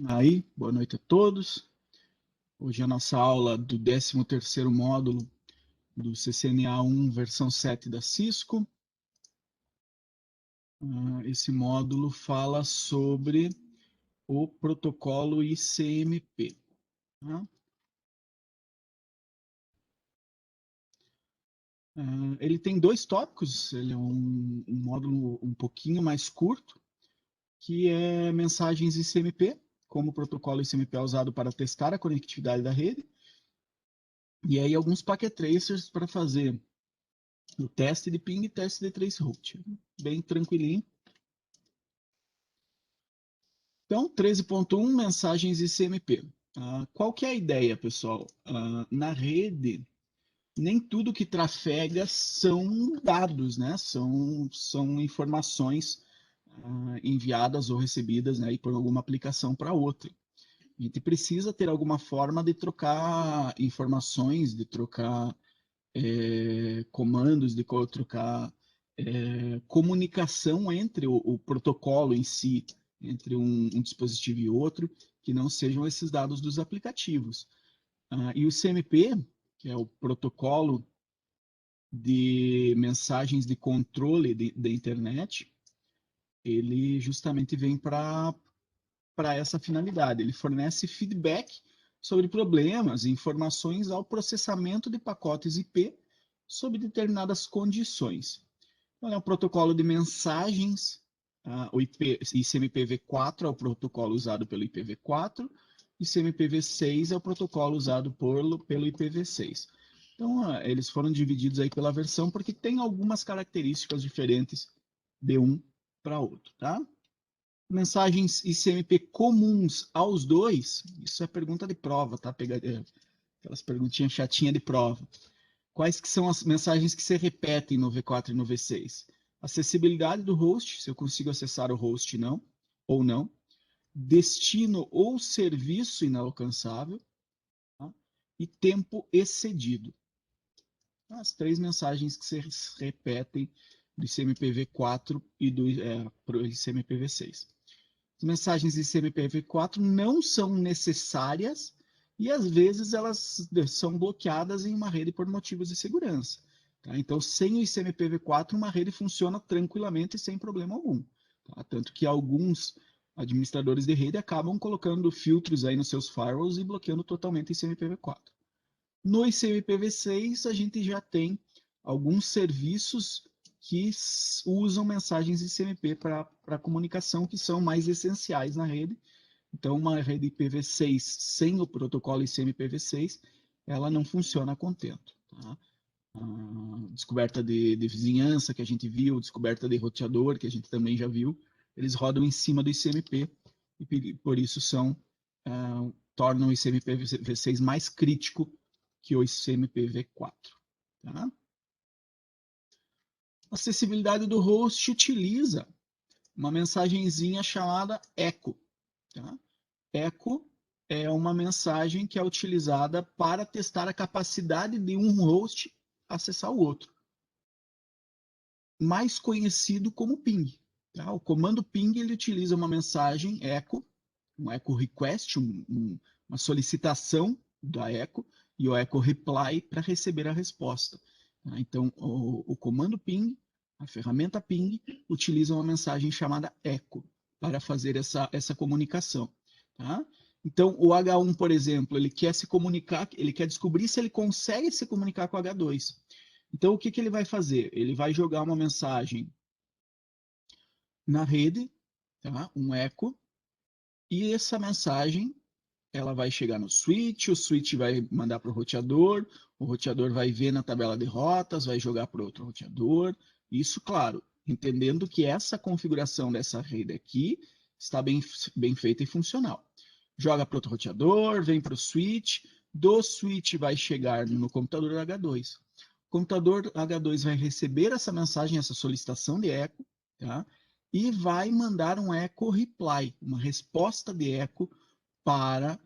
Aí, boa noite a todos. Hoje é a nossa aula do 13º módulo do CCNA1 versão 7 da Cisco. Esse módulo fala sobre o protocolo ICMP. Tá? Ele tem dois tópicos, ele é um módulo um pouquinho mais curto, que é mensagens ICMP, como o protocolo ICMP é usado para testar a conectividade da rede, e aí alguns packet tracers para fazer o teste de ping e teste de traceroute. Bem tranquilinho. Então, 13.1, mensagens ICMP. Qual que é a ideia, pessoal? Na rede, nem tudo que trafega são dados, né? São informações enviadas ou recebidas, né, por alguma aplicação para outra. A gente precisa ter alguma forma de trocar informações, de trocar comandos, de trocar comunicação entre o protocolo em si, entre um dispositivo e outro, que não sejam esses dados dos aplicativos. E o CMP, que é o protocolo de mensagens de controle da internet, ele justamente vem para essa finalidade. Ele fornece feedback sobre problemas e informações ao processamento de pacotes IP sob determinadas condições. Então, é um protocolo de mensagens, o ICMPv4 é o protocolo usado pelo IPv4, e ICMPv6 é o protocolo usado pelo IPv6. Então, eles foram divididos aí pela versão porque tem algumas características diferentes de um para outro, tá? Mensagens ICMP comuns aos dois, isso é pergunta de prova, tá? Aquelas perguntinhas chatinhas de prova. Quais que são as mensagens que se repetem no V4 e no V6? Acessibilidade do host, se eu consigo acessar o host não, ou não. Destino ou serviço inalcançável. Tá? E tempo excedido. As três mensagens que se repetem do ICMPv4 e do ICMPv6. As mensagens ICMPv4 não são necessárias e às vezes elas são bloqueadas em uma rede por motivos de segurança. Tá? Então, sem o ICMPv4, uma rede funciona tranquilamente e sem problema algum. Tá? Tanto que alguns administradores de rede acabam colocando filtros aí nos seus firewalls e bloqueando totalmente o ICMPv4. No ICMPv6, a gente já tem alguns serviços que usam mensagens ICMP para comunicação que são mais essenciais na rede. Então, uma rede IPv6 sem o protocolo ICMPv6, ela não funciona a contento. Tá? A descoberta de vizinhança que a gente viu, descoberta de roteador que a gente também já viu, eles rodam em cima do ICMP e por isso tornam o ICMPv6 mais crítico que o ICMPv4. Tá? A acessibilidade do host utiliza uma mensagenzinha chamada echo. Tá? Echo é uma mensagem que é utilizada para testar a capacidade de um host acessar o outro, mais conhecido como ping. Tá? O comando ping ele utiliza uma mensagem echo, um echo request, uma solicitação da echo, e o echo reply para receber a resposta. Tá? Então, o comando ping, a ferramenta ping, utiliza uma mensagem chamada echo para fazer essa comunicação. Tá? Então, o H1, por exemplo, ele quer se comunicar, ele quer descobrir se ele consegue se comunicar com o H2. Então, o que, que ele vai fazer? Ele vai jogar uma mensagem na rede, tá? Um echo, e essa mensagem ela vai chegar no switch, o switch vai mandar para o roteador vai ver na tabela de rotas, vai jogar para outro roteador. Isso, claro, entendendo que essa configuração dessa rede aqui está bem feita e funcional. Joga para outro roteador, vem para o switch, do switch vai chegar no computador H2. O computador H2 vai receber essa mensagem, essa solicitação de eco, tá? E vai mandar um echo reply, uma resposta de eco para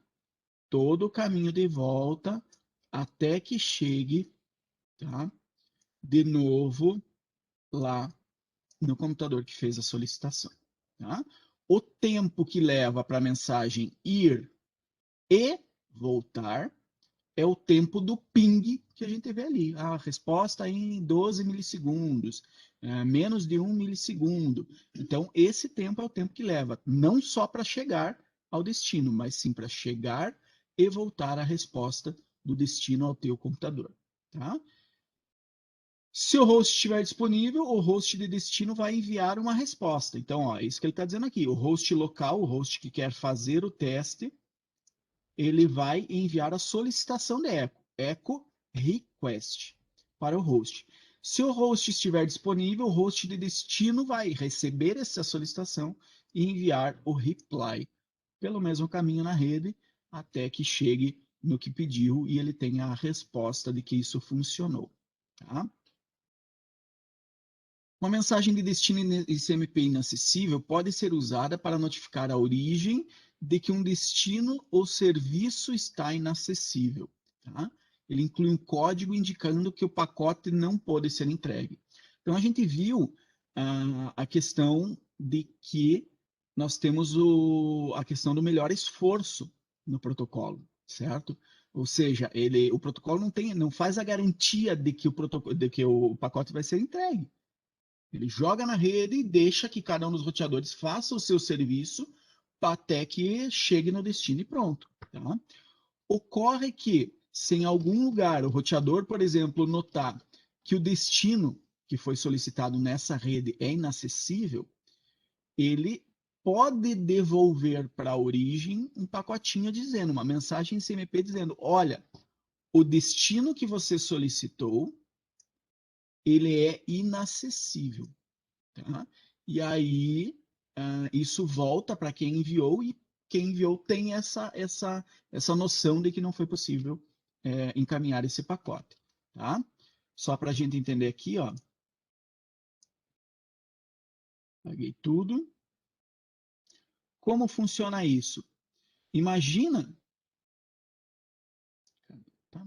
todo o caminho de volta até que chegue, tá? De novo lá no computador que fez a solicitação, tá? o tempo que leva para a mensagem ir e voltar é o tempo do ping que a gente vê ali. A resposta em 12 milissegundos, menos de 1 milissegundo. Então, esse tempo é o tempo que leva, não só para chegar ao destino, mas sim para chegar e voltar a resposta do destino ao teu computador. Tá? Se o host estiver disponível, o host de destino vai enviar uma resposta. Então, ó, é isso que ele está dizendo aqui. O host local, o host que quer fazer o teste, ele vai enviar a solicitação de echo request para o host. Se o host estiver disponível, o host de destino vai receber essa solicitação e enviar o reply pelo mesmo caminho na rede até que chegue no que pediu e ele tenha a resposta de que isso funcionou. Tá? Uma mensagem de destino ICMP inacessível pode ser usada para notificar a origem de que um destino ou serviço está inacessível. Tá? Ele inclui um código indicando que o pacote não pode ser entregue. Então, a gente viu a questão de que nós temos a questão do melhor esforço no protocolo, certo? Ou seja, o protocolo não faz a garantia de que o pacote vai ser entregue. Ele joga na rede e deixa que cada um dos roteadores faça o seu serviço até que chegue no destino e pronto. Tá? Ocorre que, se em algum lugar o roteador, por exemplo, notar que o destino que foi solicitado nessa rede é inacessível, ele pode devolver para a origem um pacotinho dizendo, uma mensagem CMP dizendo, olha, o destino que você solicitou, ele é inacessível. Tá? E aí, isso volta para quem enviou e quem enviou tem essa noção de que não foi possível encaminhar esse pacote. Tá? Só para a gente entender aqui, ó. Paguei tudo. Como funciona isso? Imagina. Tá?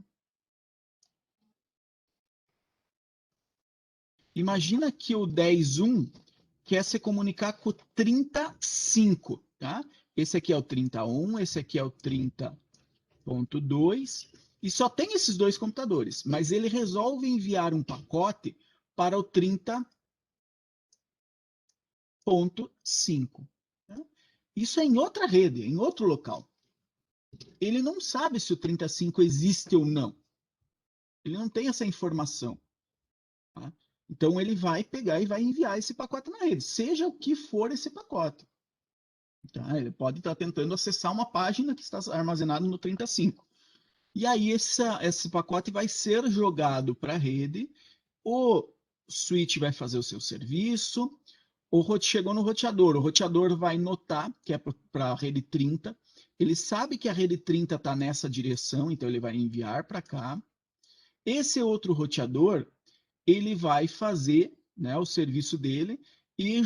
Imagina que o 10.1 quer se comunicar com o 35, tá? Esse aqui é o 30.1, esse aqui é o 30.2, e só tem esses dois computadores, mas ele resolve enviar um pacote para o 30.5. Tá? Isso é em outra rede, em outro local. Ele não sabe se o 35 existe ou não. Ele não tem essa informação. Tá? Então, ele vai pegar e vai enviar esse pacote na rede, seja o que for esse pacote. Tá? Ele pode estar tentando acessar uma página que está armazenada no 35. E aí, esse pacote vai ser jogado para a rede, o switch vai fazer o seu serviço, chegou no roteador, o roteador vai notar que é para a rede 30, ele sabe que a rede 30 está nessa direção, então ele vai enviar para cá. Esse outro roteador, ele vai fazer, né, o serviço dele e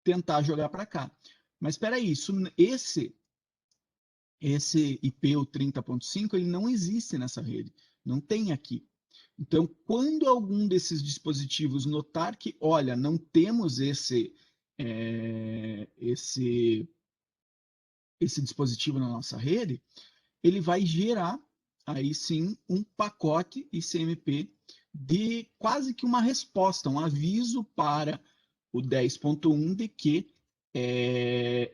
tentar jogar para cá. Mas espera aí, esse IP, o 30.5, ele não existe nessa rede, não tem aqui. Então, quando algum desses dispositivos notar que, olha, não temos esse dispositivo na nossa rede, ele vai gerar, aí sim, um pacote ICMP de quase que uma resposta, um aviso para o 10.1 de que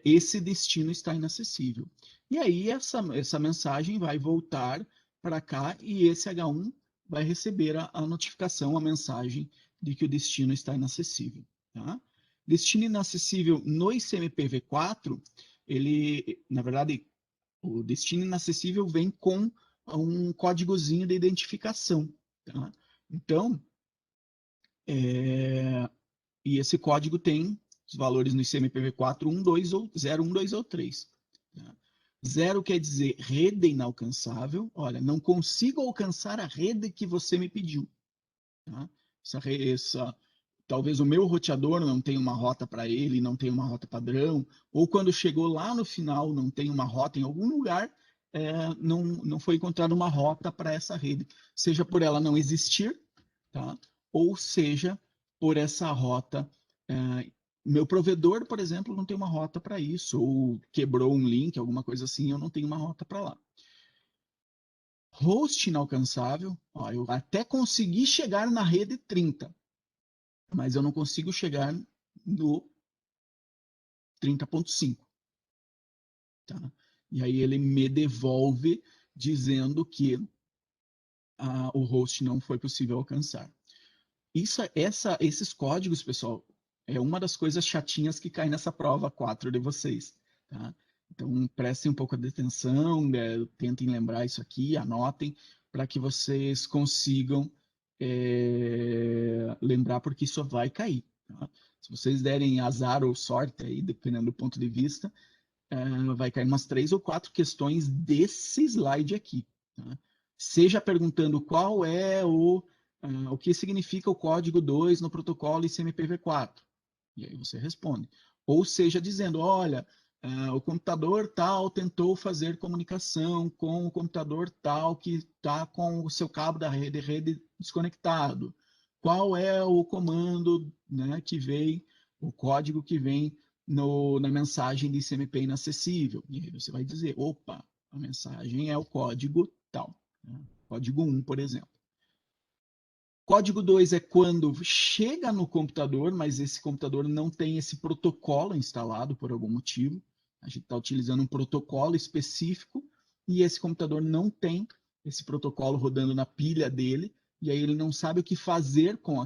esse destino está inacessível. E aí essa mensagem vai voltar para cá e esse H1 vai receber a notificação, a mensagem de que o destino está inacessível. Tá? Destino inacessível no ICMPv4, ele, na verdade, o destino inacessível vem com um códigozinho de identificação. Tá? Então, e esse código tem os valores no ICMPv4 1, 2 ou 0, 1, 2 ou 3. Tá? 0 quer dizer rede inalcançável. Olha, não consigo alcançar a rede que você me pediu. Tá? Talvez o meu roteador não tenha uma rota para ele, não tenha uma rota padrão, ou quando chegou lá no final não tem uma rota em algum lugar, não foi encontrada uma rota para essa rede, seja por ela não existir, tá? Ou seja por essa rota meu provedor, por exemplo, não tem uma rota para isso, ou quebrou um link, alguma coisa assim, eu não tenho uma rota para lá. Host inalcançável, ó, eu até consegui chegar na rede 30, mas eu não consigo chegar no 30.5. Tá? E aí ele me devolve dizendo que o host não foi possível alcançar. Esses códigos, pessoal, é uma das coisas chatinhas que cai nessa prova 4 de vocês. Tá? Então, prestem um pouco de atenção, tentem lembrar isso aqui, anotem, para que vocês consigam lembrar, porque isso vai cair. Tá? Se vocês derem azar ou sorte, aí, dependendo do ponto de vista, vai cair umas 3 ou 4 questões desse slide aqui. Tá? Seja perguntando qual é o que significa o código 2 no protocolo ICMPv4. E aí você responde. Ou seja, dizendo, olha, o computador tal tentou fazer comunicação com o computador tal que está com o seu cabo da rede desconectado. Qual é o comando, né, que vem, o código que vem na mensagem de ICMP inacessível? E aí você vai dizer, opa, a mensagem é o código tal. Né? Código 1, por exemplo. Código 2 é quando chega no computador, mas esse computador não tem esse protocolo instalado por algum motivo. A gente está utilizando um protocolo específico e esse computador não tem esse protocolo rodando na pilha dele, e aí ele não sabe o que fazer com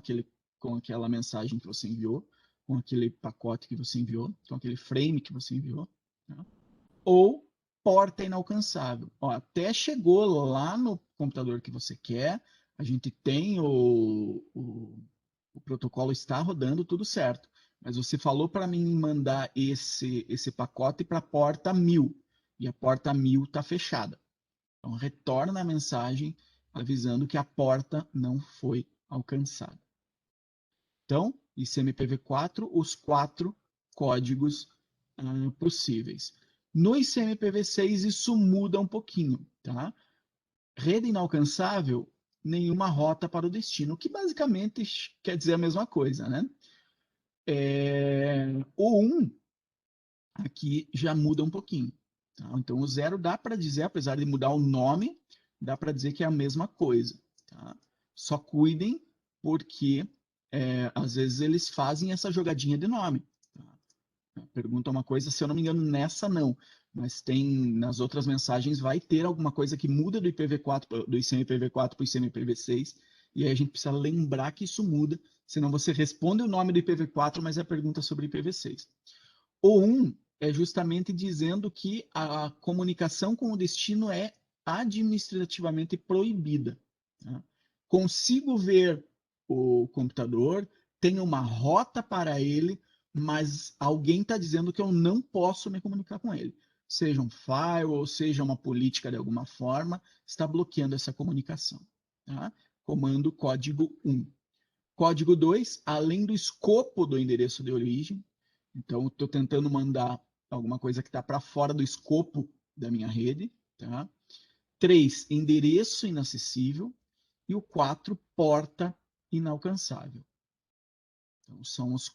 aquela mensagem que você enviou, com aquele pacote que você enviou, com aquele frame que você enviou. Tá? Ou porta inalcançável. Ó, até chegou lá no computador que você quer, a gente tem o protocolo está rodando tudo certo, mas você falou para mim mandar esse pacote para a porta 1000 e a porta 1000 está fechada. Então retorna a mensagem avisando que a porta não foi alcançada. Então, ICMPv4, os 4 códigos possíveis. No ICMPv6 isso muda um pouquinho, tá? Rede inalcançável, nenhuma rota para o destino, que basicamente quer dizer a mesma coisa, né? O 1 aqui já muda um pouquinho. Tá? Então o 0 dá para dizer, apesar de mudar o nome, dá para dizer que é a mesma coisa. Tá? Só cuidem, porque às vezes eles fazem essa jogadinha de nome. Tá? Pergunta uma coisa, se eu não me engano, nessa não, mas tem nas outras mensagens vai ter alguma coisa que muda do IPv4, do ICMPv4 para o ICMPv6, e aí a gente precisa lembrar que isso muda, senão você responde o nome do IPv4, mas é a pergunta sobre IPv6. O 1 é justamente dizendo que a comunicação com o destino é administrativamente proibida. Tá? Consigo ver o computador, tenho uma rota para ele, mas alguém está dizendo que eu não posso me comunicar com ele. Seja um firewall, seja uma política de alguma forma, está bloqueando essa comunicação. Tá? Comando código 1. Código 2, além do escopo do endereço de origem, então estou tentando mandar alguma coisa que está para fora do escopo da minha rede. Tá? 3, endereço inacessível. E o 4, porta inalcançável. Então, são os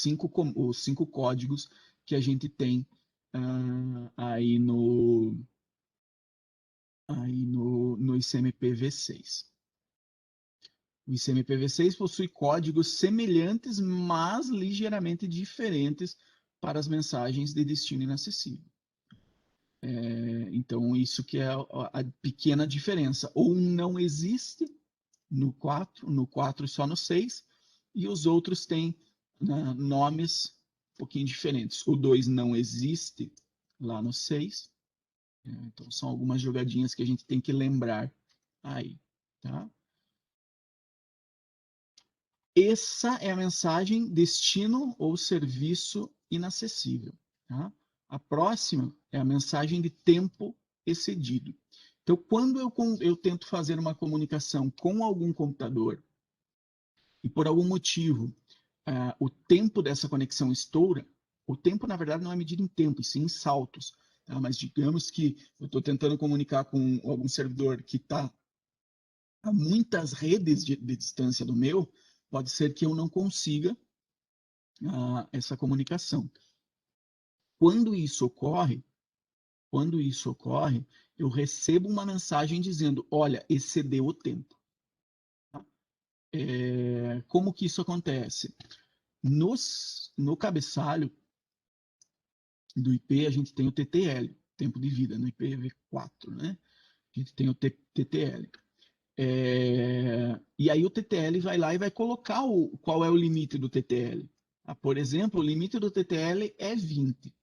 cinco códigos que a gente tem aí no ICMPv6. O ICMPv6 possui códigos semelhantes, mas ligeiramente diferentes para as mensagens de destino inacessível. Então, isso que é a pequena diferença. Ou não existe no 4 só no 6, e os outros têm, né, nomes um pouquinho diferentes. O 2 não existe lá no 6. Então, são algumas jogadinhas que a gente tem que lembrar aí. Tá? Essa é a mensagem destino ou serviço inacessível. Tá? A próxima é a mensagem de tempo excedido. Então, quando eu tento fazer uma comunicação com algum computador e por algum motivo o tempo dessa conexão estoura, o tempo, na verdade, não é medido em tempo, e sim em saltos. Tá? Mas digamos que eu estou tentando comunicar com algum servidor que está a muitas redes de distância do meu, pode ser que eu não consiga essa comunicação. Quando isso ocorre, eu recebo uma mensagem dizendo, olha, excedeu o tempo. Como que isso acontece? No cabeçalho do IP, a gente tem o TTL, tempo de vida, no IPv4, né? A gente tem o TTL. E aí o TTL vai lá e vai colocar qual é o limite do TTL. Por exemplo, o limite do TTL é 20.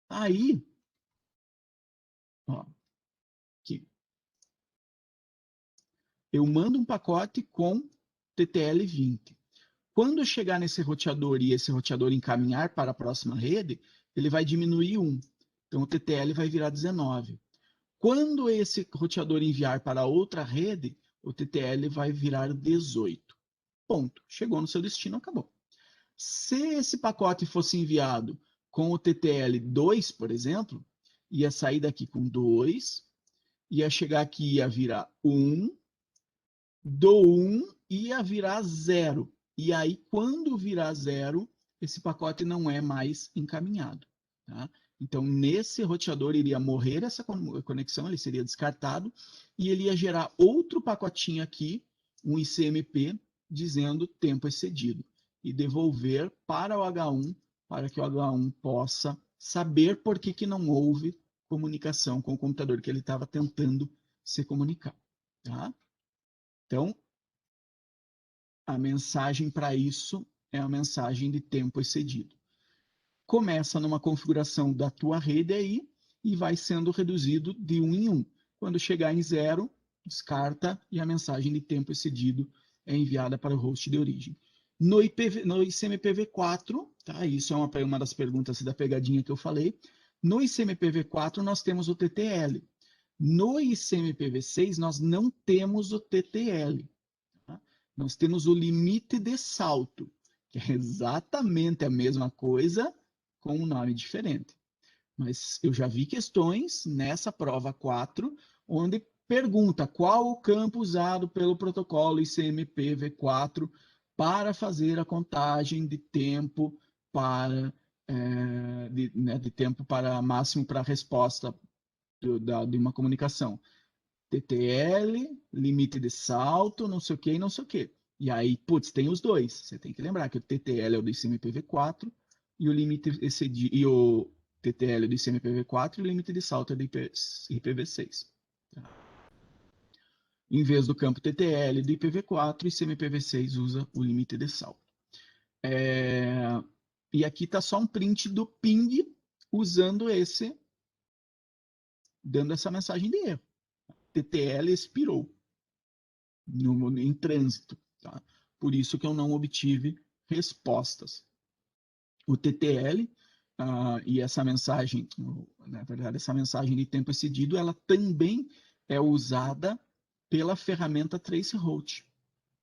Aí, ó, aqui, eu mando um pacote com TTL 20. Quando chegar nesse roteador e esse roteador encaminhar para a próxima rede, ele vai diminuir 1. Então o TTL vai virar 19. Quando esse roteador enviar para outra rede, o TTL vai virar 18. Ponto. Chegou no seu destino, acabou. Se esse pacote fosse enviado com o TTL 2, por exemplo, ia sair daqui com 2, ia chegar aqui, ia virar 1, do 1 ia virar 0. E aí, quando virar 0, esse pacote não é mais encaminhado. Tá? Então, nesse roteador iria morrer essa conexão, ele seria descartado, e ele ia gerar outro pacotinho aqui, um ICMP, dizendo tempo excedido, e devolver para o H1, para que o H1 possa saber por que não houve comunicação com o computador que ele estava tentando se comunicar. Tá? Então, a mensagem para isso é a mensagem de tempo excedido. Começa numa configuração da tua rede aí e vai sendo reduzido de 1 em 1. Quando chegar em 0, descarta e a mensagem de tempo excedido é enviada para o host de origem. No ICMPv4, tá? Isso é uma das perguntas da pegadinha que eu falei. No ICMPv4 nós temos o TTL. No ICMPv6 nós não temos o TTL. Nós temos o limite de salto, que é exatamente a mesma coisa com um nome diferente. Mas eu já vi questões nessa prova 4, onde pergunta qual o campo usado pelo protocolo ICMP-V4 para fazer a contagem de tempo para de tempo para máximo para a resposta de uma comunicação. TTL, limite de salto, não sei o que e não sei o que. E aí, putz, tem os dois. Você tem que lembrar que o TTL é o do ICMPv4 e o limite e o TTL é do ICMPv4 e o limite de salto é do IPv6. Tá? Em vez do campo TTL do IPv4, o ICMPv6 usa o limite de salto. E aqui está só um print do ping usando dando essa mensagem de erro. TTL expirou em trânsito. Tá? Por isso que eu não obtive respostas. O TTL e essa mensagem, na verdade, essa mensagem de tempo excedido, ela também é usada pela ferramenta Traceroute.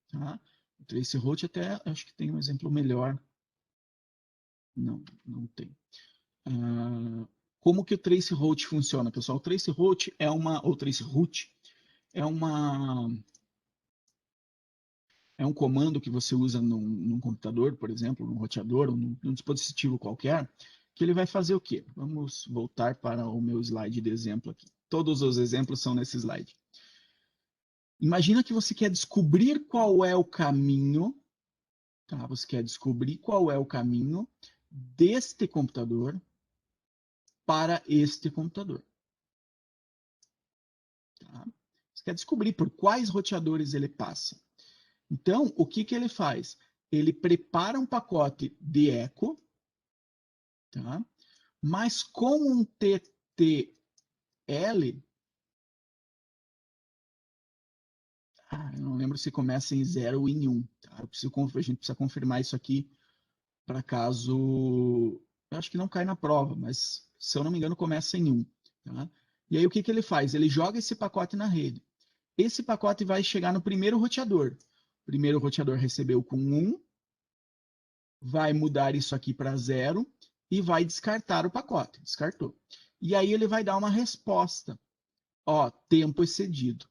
Tá? O Traceroute até, acho que tem um exemplo melhor. Não tem. Como que o Traceroute funciona, pessoal? O Traceroute é um comando que você usa num computador, por exemplo, num roteador, ou num dispositivo qualquer, que ele vai fazer o quê? Vamos voltar para o meu slide de exemplo aqui. Todos os exemplos são nesse slide. Imagina que você quer descobrir qual é o caminho, tá? Você quer descobrir qual é o caminho deste computador para este computador. Tá? Você quer descobrir por quais roteadores ele passa. Então, o que ele faz? Ele prepara um pacote de eco, tá? Mas com um TTL, eu não lembro se começa em 0 ou em 1. Tá? A gente precisa confirmar isso aqui para caso... Eu acho que não cai na prova, mas se eu não me engano começa em 1. Tá? E aí o que ele faz? Ele joga esse pacote na rede. Esse pacote vai chegar no primeiro roteador. O primeiro roteador recebeu com 1, vai mudar isso aqui para 0 e vai descartar o pacote. Descartou. E aí ele vai dar uma resposta. Ó, tempo excedido.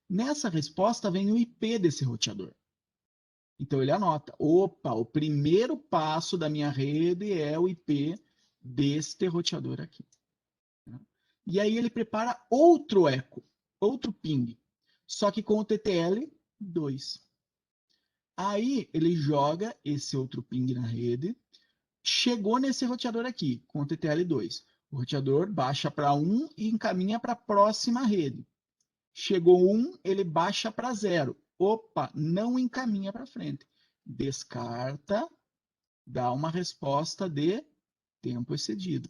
Nessa resposta vem o IP desse roteador. Então ele anota, opa, o primeiro passo da minha rede é o IP deste roteador aqui. E aí ele prepara outro eco, outro ping, só que com o TTL2. Aí ele joga esse outro ping na rede, chegou nesse roteador aqui, com o TTL2. O roteador baixa para 1 e encaminha para a próxima rede. Chegou 1, ele baixa para 0. Opa, não encaminha para frente. Descarta, dá uma resposta de tempo excedido.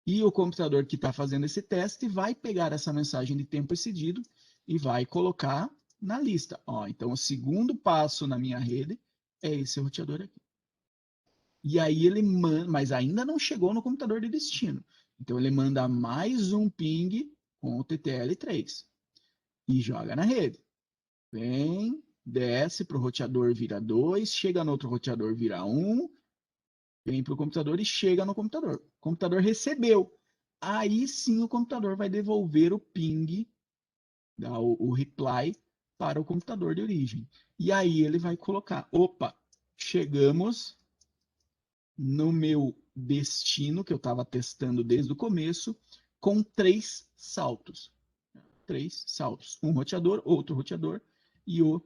E o computador que está fazendo esse teste vai pegar essa mensagem de tempo excedido e vai colocar na lista. Ó, então, o segundo passo na minha rede é esse roteador aqui. E aí ele manda, mas ainda não chegou no computador de destino. Então, ele manda mais um ping com o TTL3 e joga na rede. Vem, desce para o roteador, vira 2, chega no outro roteador, vira 1, vem para o computador e chega no computador. O computador recebeu. Aí sim o computador vai devolver o ping, o reply, para o computador de origem. E aí ele vai colocar, opa, chegamos no meu destino, que eu estava testando desde o começo, com 3 saltos. 3 saltos. Um roteador, outro roteador e o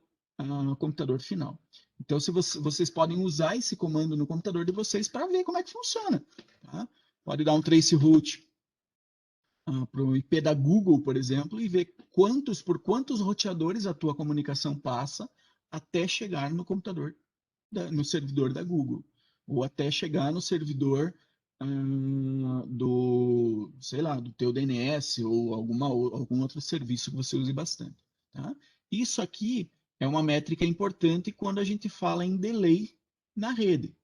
computador final. Então, se vocês podem usar esse comando no computador de vocês para ver como é que funciona. Tá? Pode dar um traceroute para o IP da Google, por exemplo, e ver por quantos roteadores a tua comunicação passa até chegar no computador, no servidor da Google, ou até chegar no servidor sei lá, do teu DNS ou algum outro serviço que você use bastante. Tá? Isso aqui é uma métrica importante quando a gente fala em delay na rede.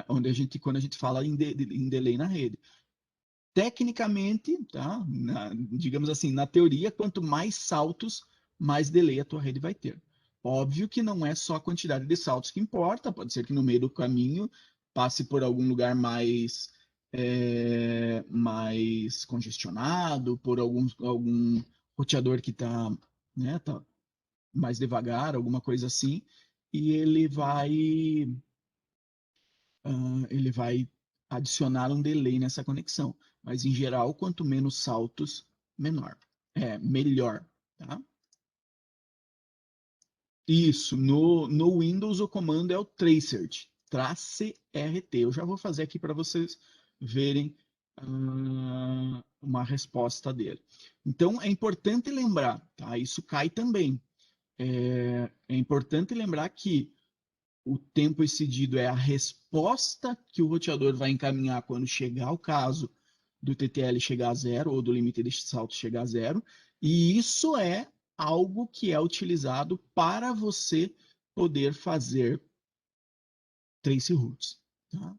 Quando a gente fala em delay na rede. Tecnicamente, tá? Digamos assim, na teoria, quanto mais saltos, mais delay a tua rede vai ter. Óbvio que não é só a quantidade de saltos que importa, pode ser que no meio do caminho passe por algum lugar mais congestionado, por algum roteador que está, né, tá mais devagar, alguma coisa assim, e ele vai adicionar um delay nessa conexão. Mas, em geral, quanto menos saltos, melhor. Tá? Isso, no Windows o comando é o tracert, tracert. Eu já vou fazer aqui para vocês verem uma resposta dele. Então, é importante lembrar, tá? Isso cai também. É importante lembrar que o tempo excedido é a resposta que o roteador vai encaminhar quando chegar o caso do TTL chegar a 0 ou do limite de salto chegar a 0, e isso é algo que é utilizado para você poder fazer trace routes, tá?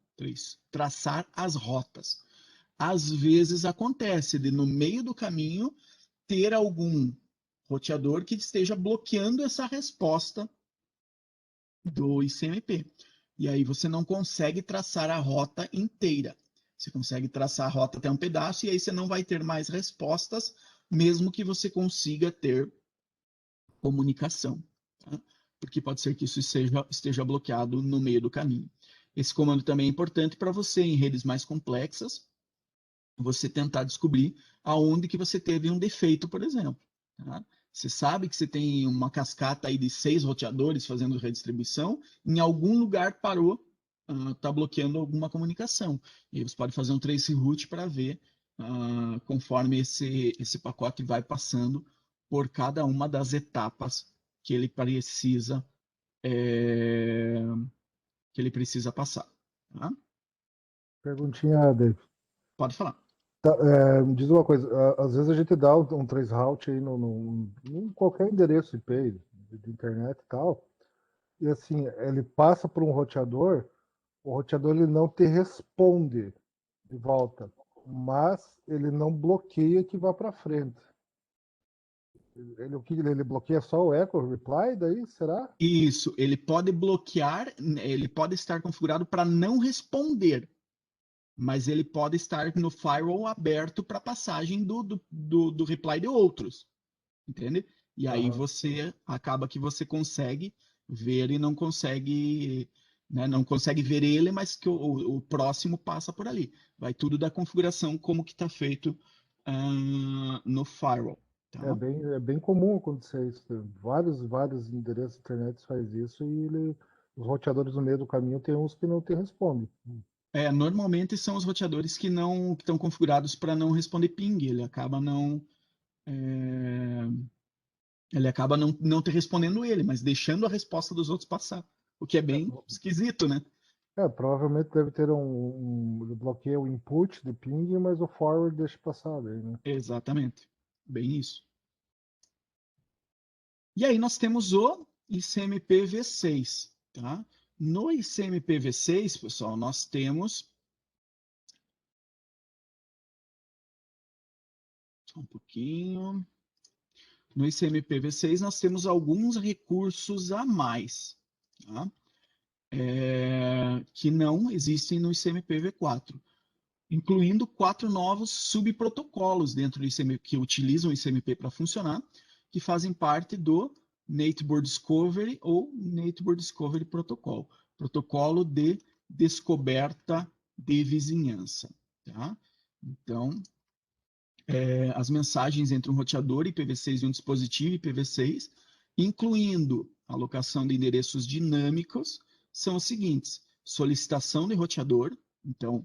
Traçar as rotas. Às vezes acontece de no meio do caminho ter algum roteador que esteja bloqueando essa resposta do ICMP. E aí você não consegue traçar a rota inteira. Você consegue traçar a rota até um pedaço e aí você não vai ter mais respostas, mesmo que você consiga ter comunicação. Tá? Porque pode ser que isso esteja bloqueado no meio do caminho. Esse comando também é importante para você, em redes mais complexas, você tentar descobrir aonde que você teve um defeito, por exemplo. Tá? Você sabe que você tem uma cascata aí de 6 roteadores fazendo redistribuição, em algum lugar parou, está bloqueando alguma comunicação. E aí você pode fazer um traceroute para ver, conforme esse pacote vai passando por cada uma das etapas que ele precisa, passar. Tá? Perguntinha, Dave. Pode falar. Me diz uma coisa, às vezes a gente dá um traceroute aí em qualquer endereço IP de internet e tal, e assim, ele passa por um roteador, o roteador ele não te responde de volta, mas ele não bloqueia que vá para frente. Ele bloqueia só o echo reply, daí será? Isso, ele pode bloquear, ele pode estar configurado para não responder, mas ele pode estar no firewall aberto para passagem do reply de outros, entende? E aí Aham. acaba que você consegue ver e não consegue, né, não consegue ver ele, mas que o próximo passa por ali. Vai tudo da configuração, como que está feito no firewall. Tá? É bem comum acontecer isso. Vários endereços de internet faz isso e os roteadores no meio do caminho tem uns que não te respondem. Normalmente são os roteadores que não estão configurados para não responder ping. Ele acaba não te respondendo ele, mas deixando a resposta dos outros passar. O que é bem esquisito, né? Provavelmente deve ter ele bloqueia o input de ping, mas o forward deixa passar daí, né? Exatamente. Bem isso. E aí nós temos o ICMP-V6, tá? No ICMP-V6, pessoal, nós temos... Só um pouquinho. No ICMP-V6 nós temos alguns recursos a mais, tá? Que não existem no ICMP-V4, incluindo 4 novos subprotocolos dentro do ICMP, que utilizam o ICMP para funcionar, que fazem parte do Neighbor Discovery ou Neighbor Discovery Protocol, protocolo de descoberta de vizinhança. Tá? Então, as mensagens entre um roteador IPv6 e um dispositivo IPv6, incluindo alocação de endereços dinâmicos, são os seguintes: solicitação de roteador. Então,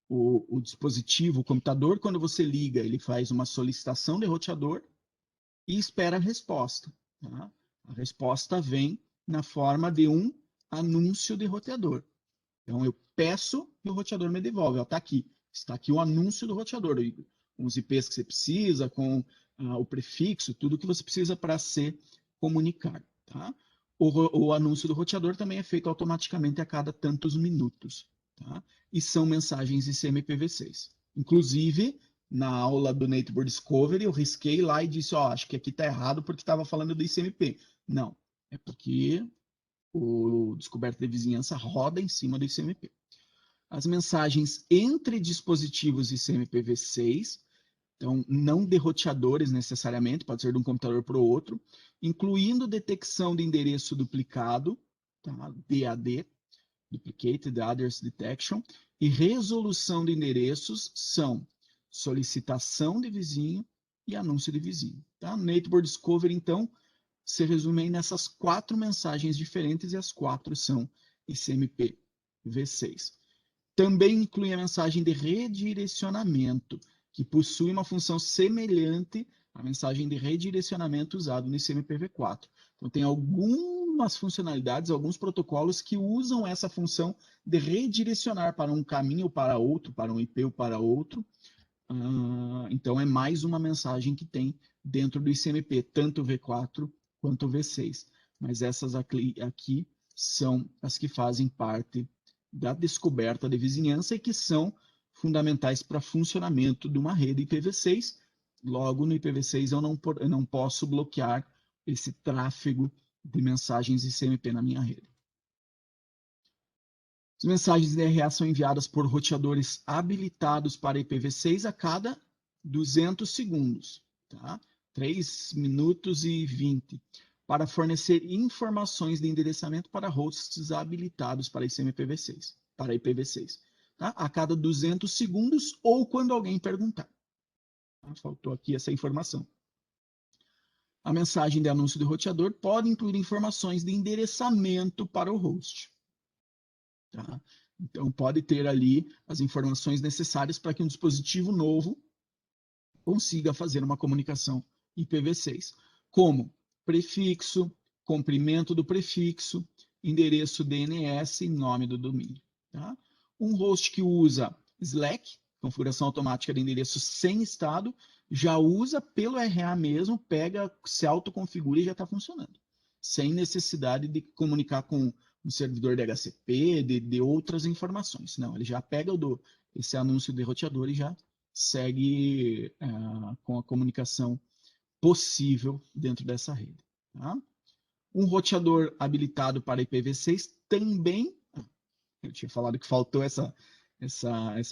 o dispositivo, o computador, quando você liga, ele faz uma solicitação de roteador e espera a resposta. Tá? A resposta vem na forma de um anúncio de roteador. Então, eu peço e o roteador me devolve. Está aqui. Está aqui o anúncio do roteador, com os IPs que você precisa, com o prefixo, tudo que você precisa para se comunicar. Tá? O anúncio do roteador também é feito automaticamente a cada tantos minutos. Tá? E são mensagens ICMPv6. Inclusive, na aula do Neighbor Discovery, eu risquei lá e disse, acho que aqui está errado porque estava falando do ICMP. Não, é porque o descoberta de vizinhança roda em cima do ICMP. As mensagens entre dispositivos ICMPv6, então não de roteadores necessariamente, pode ser de um computador para o outro, incluindo detecção de endereço duplicado, tá? DAD, Duplicated Address Detection, e resolução de endereços são solicitação de vizinho e anúncio de vizinho. Tá? Neighbor Discovery, então, se resume nessas 4 mensagens diferentes e as 4 são ICMP V6. Também inclui a mensagem de redirecionamento, que possui uma função semelhante à mensagem de redirecionamento usada no ICMP V4. Então, tem algumas funcionalidades, alguns protocolos que usam essa função de redirecionar para um caminho ou para outro, para um IP ou para outro. Então, é mais uma mensagem que tem dentro do ICMP, tanto o V4 quanto o V6. Mas essas aqui são as que fazem parte da descoberta de vizinhança e que são fundamentais para funcionamento de uma rede IPv6. Logo, no IPv6 eu não posso bloquear esse tráfego de mensagens ICMP na minha rede. As mensagens DRA são enviadas por roteadores habilitados para IPv6 a cada 200 segundos, tá? 3 minutos e 20, para fornecer informações de endereçamento para hosts habilitados para ICMPv6, para IPv6, tá? A cada 200 segundos ou quando alguém perguntar. Tá? Faltou aqui essa informação. A mensagem de anúncio do roteador pode incluir informações de endereçamento para o host. Tá? Então, pode ter ali as informações necessárias para que um dispositivo novo consiga fazer uma comunicação IPv6, como prefixo, comprimento do prefixo, endereço DNS e nome do domínio. Tá? Um host que usa Slack, configuração automática de endereço sem estado, já usa pelo RA mesmo, pega, se autoconfigura e já está funcionando, sem necessidade de comunicar com um servidor de HCP, de outras informações. Não, ele já pega esse anúncio de roteador e já segue com a comunicação possível dentro dessa rede. Tá? Um roteador habilitado para IPv6 também, eu tinha falado que faltou essa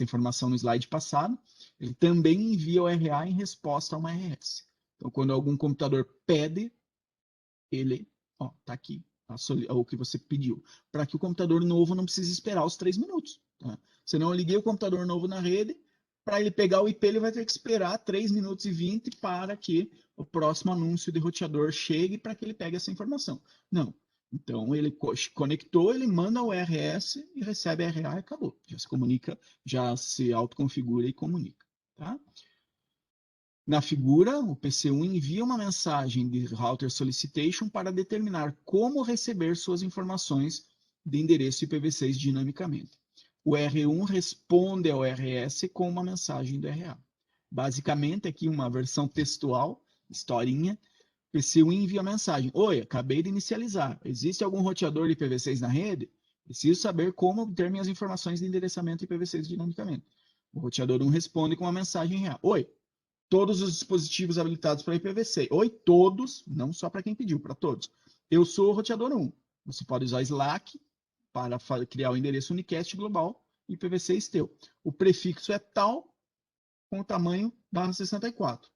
informação no slide passado, ele também envia o RA em resposta a uma RS. Então, quando algum computador pede, ele, está aqui, o que você pediu, para que o computador novo não precise esperar os 3 minutos. Tá? Senão eu liguei o computador novo na rede, para ele pegar o IP, ele vai ter que esperar 3 minutos e 20 para que o próximo anúncio de roteador chegue para que ele pegue essa informação. Não. Então, ele conectou, ele manda o RS e recebe RA e acabou. Já se comunica, já se autoconfigura e comunica. Tá? Na figura, o PC1 envia uma mensagem de router solicitation para determinar como receber suas informações de endereço IPv6 dinamicamente. O R1 responde ao RS com uma mensagem do RA. Basicamente, aqui uma versão textual, historinha, PC1 envia a mensagem: oi, acabei de inicializar. Existe algum roteador de IPv6 na rede? Preciso saber como obter minhas informações de endereçamento IPv6 dinamicamente. O roteador 1 responde com uma mensagem RA: oi, todos os dispositivos habilitados para IPv6. Oi, todos, não só para quem pediu, para todos. Eu sou o roteador 1. Você pode usar Slack para criar o endereço unicast global IPv6 teu. O prefixo é tal com o tamanho /64.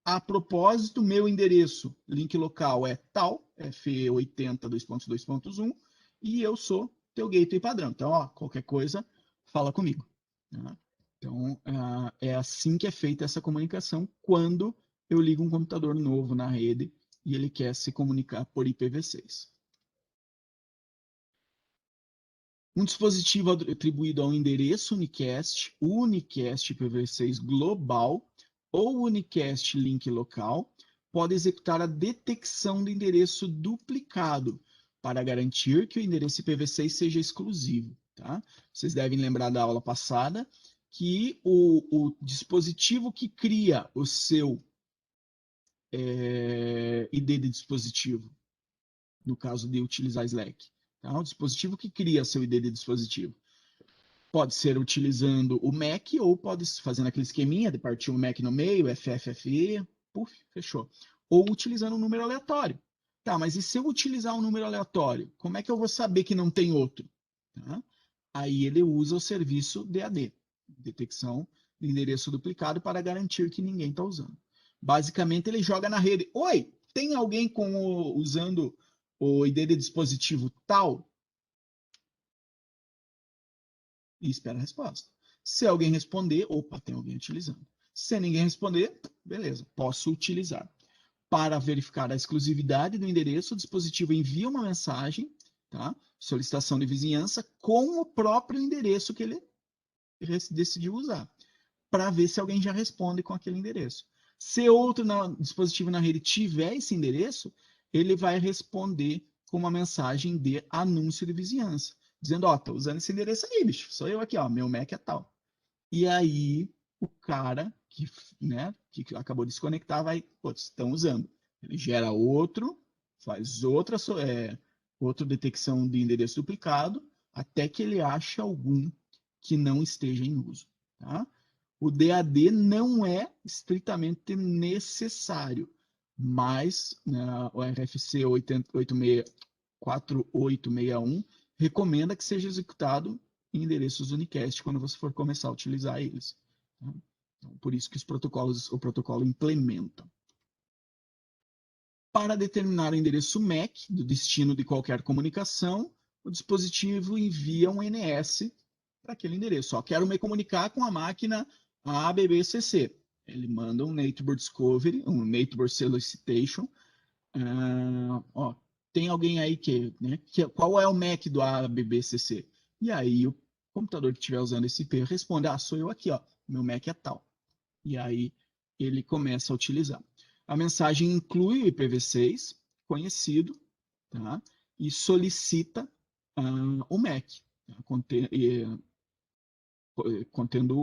A propósito, meu endereço, link local é tal, FE80.2.2.1, e eu sou teu gateway padrão. Então, ó, qualquer coisa, fala comigo. Tá? Então, é assim que é feita essa comunicação quando eu ligo um computador novo na rede e ele quer se comunicar por IPv6. Um dispositivo atribuído ao endereço unicast, unicast IPv6 global ou unicast link local, pode executar a detecção do endereço duplicado para garantir que o endereço IPv6 seja exclusivo. Tá? Vocês devem lembrar da aula passada que o dispositivo que cria o seu ID de dispositivo, no caso de utilizar Slack, tá? O dispositivo que cria seu ID de dispositivo pode ser utilizando o MAC ou pode fazendo aquele esqueminha de partir o MAC no meio, FFFE, puf, fechou. Ou utilizando um número aleatório. Tá, mas e se eu utilizar um número aleatório? Como é que eu vou saber que não tem outro? Tá? Aí ele usa o serviço DAD, detecção de endereço duplicado, para garantir que ninguém está usando. Basicamente, ele joga na rede: oi, tem alguém usando o ID de dispositivo tal? E espera a resposta. Se alguém responder, opa, tem alguém utilizando. Se ninguém responder, beleza, posso utilizar. Para verificar a exclusividade do endereço, o dispositivo envia uma mensagem, tá? Solicitação de vizinhança, com o próprio endereço que ele decidiu usar, para ver se alguém já responde com aquele endereço. Se outro dispositivo na rede tiver esse endereço, ele vai responder com uma mensagem de anúncio de vizinhança, dizendo: ó, tô usando esse endereço aí, bicho, sou eu aqui, ó, meu MAC é tal. E aí o cara que acabou de se conectar vai, putz, estão usando. Ele gera outro, faz outra detecção de endereço duplicado, até que ele ache algum que não esteja em uso. Tá? O DAD não é estritamente necessário, mas o RFC 4861 recomenda que seja executado em endereços unicast quando você for começar a utilizar eles. Tá? Então, por isso que o protocolo implementa. Para determinar o endereço MAC do destino de qualquer comunicação, o dispositivo envia um NS para aquele endereço. Ó, quero me comunicar com a máquina ABBCC. Ele manda um Neighbor Discovery, um Neighbor Solicitation. Ó, tem alguém aí qual é o MAC do ABBCC? E aí o computador que estiver usando esse IP responde: ah, sou eu aqui, ó, meu MAC é tal. E aí ele começa a utilizar. A mensagem inclui o IPv6 conhecido, tá? E solicita o MAC, tá? Contendo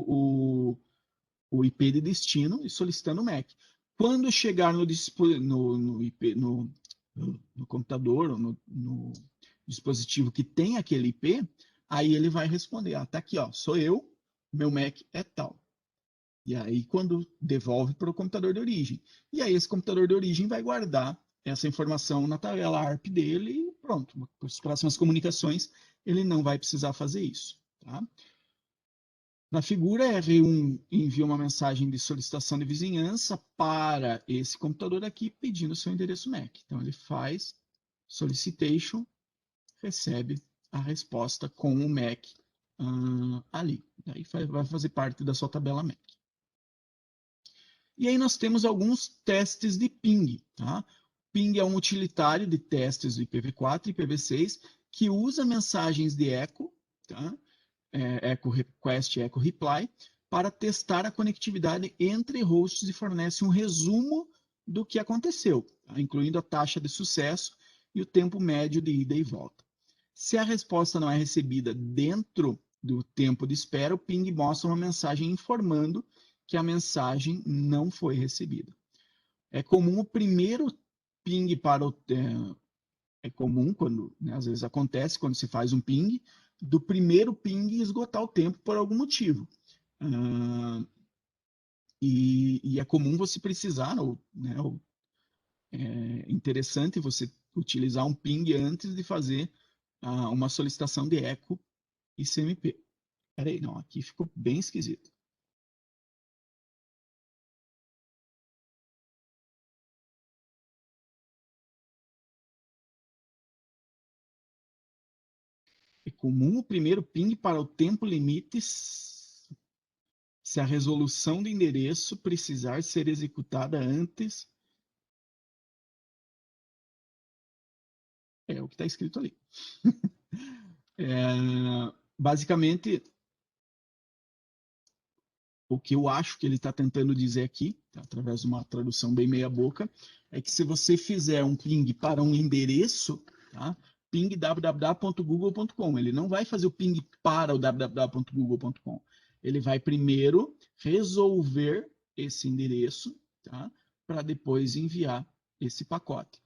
o IP de destino e solicitando o MAC. Quando chegar no computador, ou no dispositivo que tem aquele IP, aí ele vai responder: ah, tá aqui, ó, sou eu, meu MAC é tal. E aí, quando devolve para o computador de origem. E aí, esse computador de origem vai guardar essa informação na tabela ARP dele e pronto. Para as próximas comunicações, ele não vai precisar fazer isso. Tá? Na figura, R1 envia uma mensagem de solicitação de vizinhança para esse computador aqui, pedindo seu endereço MAC. Então, ele faz solicitation recebe a resposta com o MAC ali. Daí vai fazer parte da sua tabela MAC. E aí nós temos alguns testes de ping. Tá? Ping é um utilitário de testes do IPv4 e IPv6 que usa mensagens de echo, tá? Echo request e echo reply, para testar a conectividade entre hosts e fornece um resumo do que aconteceu, tá? Incluindo a taxa de sucesso e o tempo médio de ida e volta. Se a resposta não é recebida dentro do tempo de espera, o ping mostra uma mensagem informando que a mensagem não foi recebida. É comum o primeiro ping para o... É comum quando, né, às vezes acontece quando se faz um ping, do primeiro ping esgotar o tempo por algum motivo. E é comum você precisar, é interessante você utilizar um ping antes de fazer uma solicitação de eco e CMP. Peraí, não, aqui ficou bem esquisito. É comum o primeiro ping para o tempo limite se a resolução do endereço precisar ser executada antes. É o que está escrito ali. Basicamente, o que eu acho que ele está tentando dizer aqui, tá, através de uma tradução bem meia boca, é que se você fizer um ping para um endereço, tá, ping www.google.com, ele não vai fazer o ping para o www.google.com. Ele vai primeiro resolver esse endereço, tá, para depois enviar esse pacote.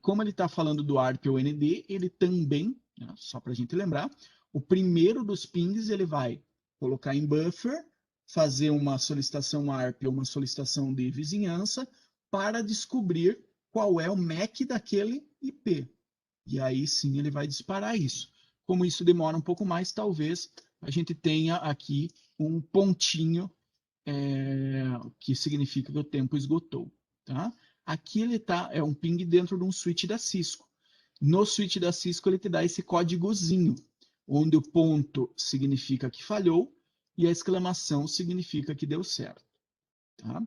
Como ele está falando do ARP ou ND, ele também, né, só para a gente lembrar, o primeiro dos pings ele vai colocar em buffer, fazer uma solicitação ARP ou uma solicitação de vizinhança para descobrir qual é o MAC daquele IP. E aí sim ele vai disparar isso. Como isso demora um pouco mais, talvez a gente tenha aqui um pontinho que significa que o tempo esgotou. Tá? Aqui ele é um ping dentro de um switch da Cisco. No switch da Cisco ele te dá esse códigozinho, onde o ponto significa que falhou e a exclamação significa que deu certo. Tá?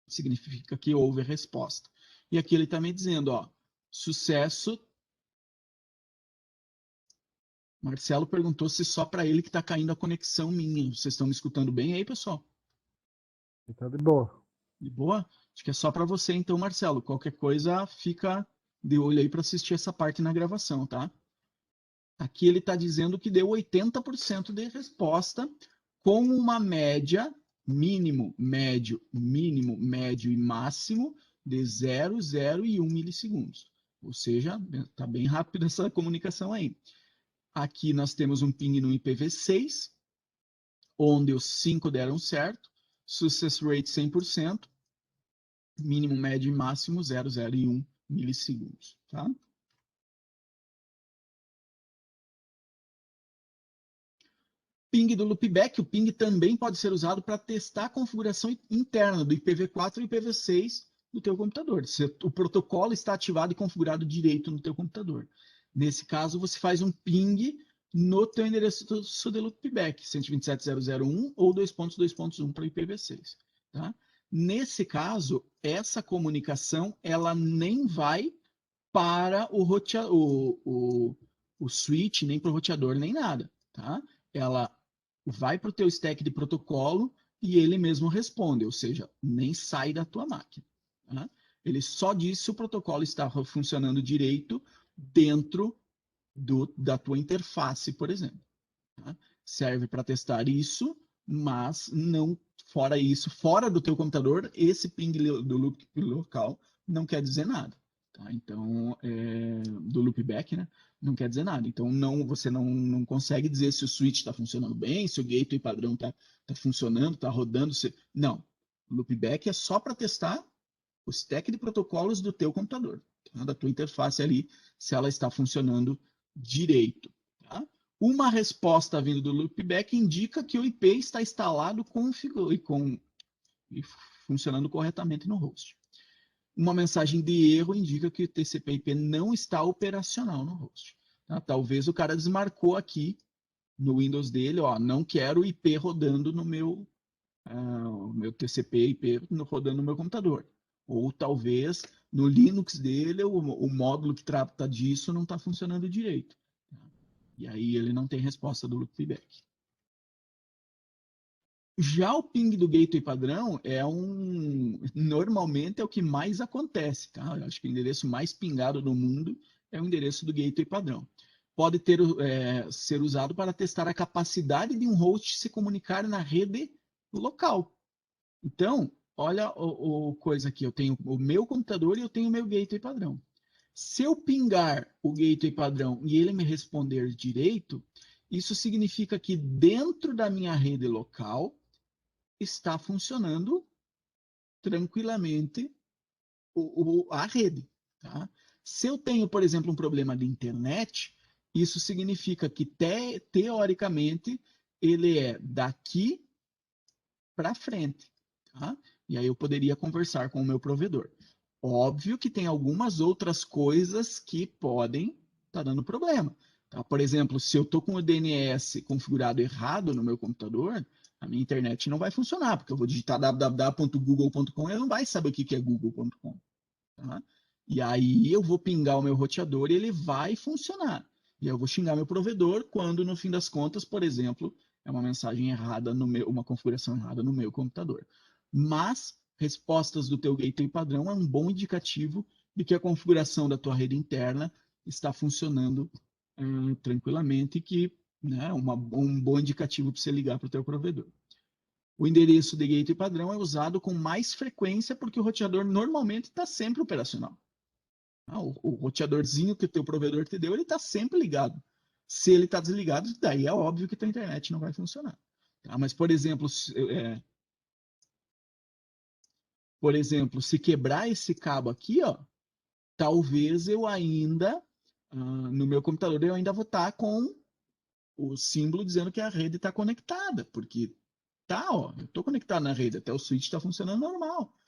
Significa que houve a resposta. E aqui ele está me dizendo, ó, sucesso. Marcelo perguntou se só para ele que está caindo a conexão minha. Vocês estão me escutando bem aí, pessoal? Tá de boa. De boa? Acho que é só para você então, Marcelo. Qualquer coisa, fica de olho aí para assistir essa parte na gravação, tá? Aqui ele está dizendo que deu 80% de resposta com uma média mínimo, médio e máximo de 0, 0 e 1 milissegundos. Ou seja, está bem rápido essa comunicação aí. Aqui nós temos um ping no IPv6, onde os 5 deram certo, success rate 100%, mínimo, médio e máximo 0, 0 e 1 milissegundos. Tá? Ping do loopback, o ping também pode ser usado para testar a configuração interna do IPv4 e IPv6 do teu computador. Se o protocolo está ativado e configurado direito no teu computador. Nesse caso, você faz um ping no teu endereço de loopback, 127.0.0.1 ou 2.2.1 para IPv6. Tá? Nesse caso, essa comunicação ela nem vai para o switch, nem para o roteador, nem nada. Tá? Ela vai para o teu stack de protocolo e ele mesmo responde, ou seja, nem sai da tua máquina. Tá? Ele só diz se o protocolo está funcionando direito dentro da tua interface, por exemplo. Tá? Serve para testar isso, mas não fora isso, fora do teu computador, esse ping do loop local não quer dizer nada. Tá? Então, do loopback, né? Não quer dizer nada. Então, você não consegue dizer se o switch está funcionando bem, se o gateway padrão está funcionando, está rodando. Não. O loopback é só para testar o stack de protocolos do teu computador, tá? Da tua interface ali, se ela está funcionando direito. Tá? Uma resposta vindo do loopback indica que o IP está instalado e funcionando corretamente no host. Uma mensagem de erro indica que o TCP/IP não está operacional no host. Tá? Talvez o cara desmarcou aqui no Windows dele, ó, não quero IP rodando no meu, o meu TCP IP rodando no meu computador. Ou talvez no Linux dele o módulo que trata disso não está funcionando direito. Tá? E aí ele não tem resposta do loopback. Já o ping do gateway padrão normalmente é o que mais acontece, tá? Eu acho que o endereço mais pingado no mundo é o endereço do gateway padrão. Pode ser usado para testar a capacidade de um host se comunicar na rede local. Então, olha o coisa aqui, eu tenho o meu computador e eu tenho o meu gateway padrão. Se eu pingar o gateway padrão e ele me responder direito, isso significa que dentro da minha rede local está funcionando tranquilamente a rede. Tá? Se eu tenho, por exemplo, um problema de internet, isso significa que, teoricamente, ele é daqui para frente. Tá? E aí eu poderia conversar com o meu provedor. Óbvio que tem algumas outras coisas que podem estar dando problema. Tá? Por exemplo, se eu estou com o DNS configurado errado no meu computador, a minha internet não vai funcionar, porque eu vou digitar www.google.com e ele não vai saber o que é google.com. Tá? E aí eu vou pingar o meu roteador e ele vai funcionar. E eu vou xingar meu provedor quando, no fim das contas, por exemplo, é uma mensagem errada uma configuração errada no meu computador. Mas respostas do teu gateway padrão é um bom indicativo de que a configuração da tua rede interna está funcionando tranquilamente e que né, um bom indicativo para você ligar para o teu provedor. O endereço de gateway padrão é usado com mais frequência porque o roteador normalmente está sempre operacional. O roteadorzinho que o teu provedor te deu, ele está sempre ligado. Se ele está desligado, daí é óbvio que a tua internet não vai funcionar. Tá? Mas, por exemplo, se quebrar esse cabo aqui, ó, talvez eu ainda, no meu computador, eu ainda vou estar com o símbolo dizendo que a rede está conectada, porque tá, ó, eu estou conectado na rede, até o switch está funcionando normal.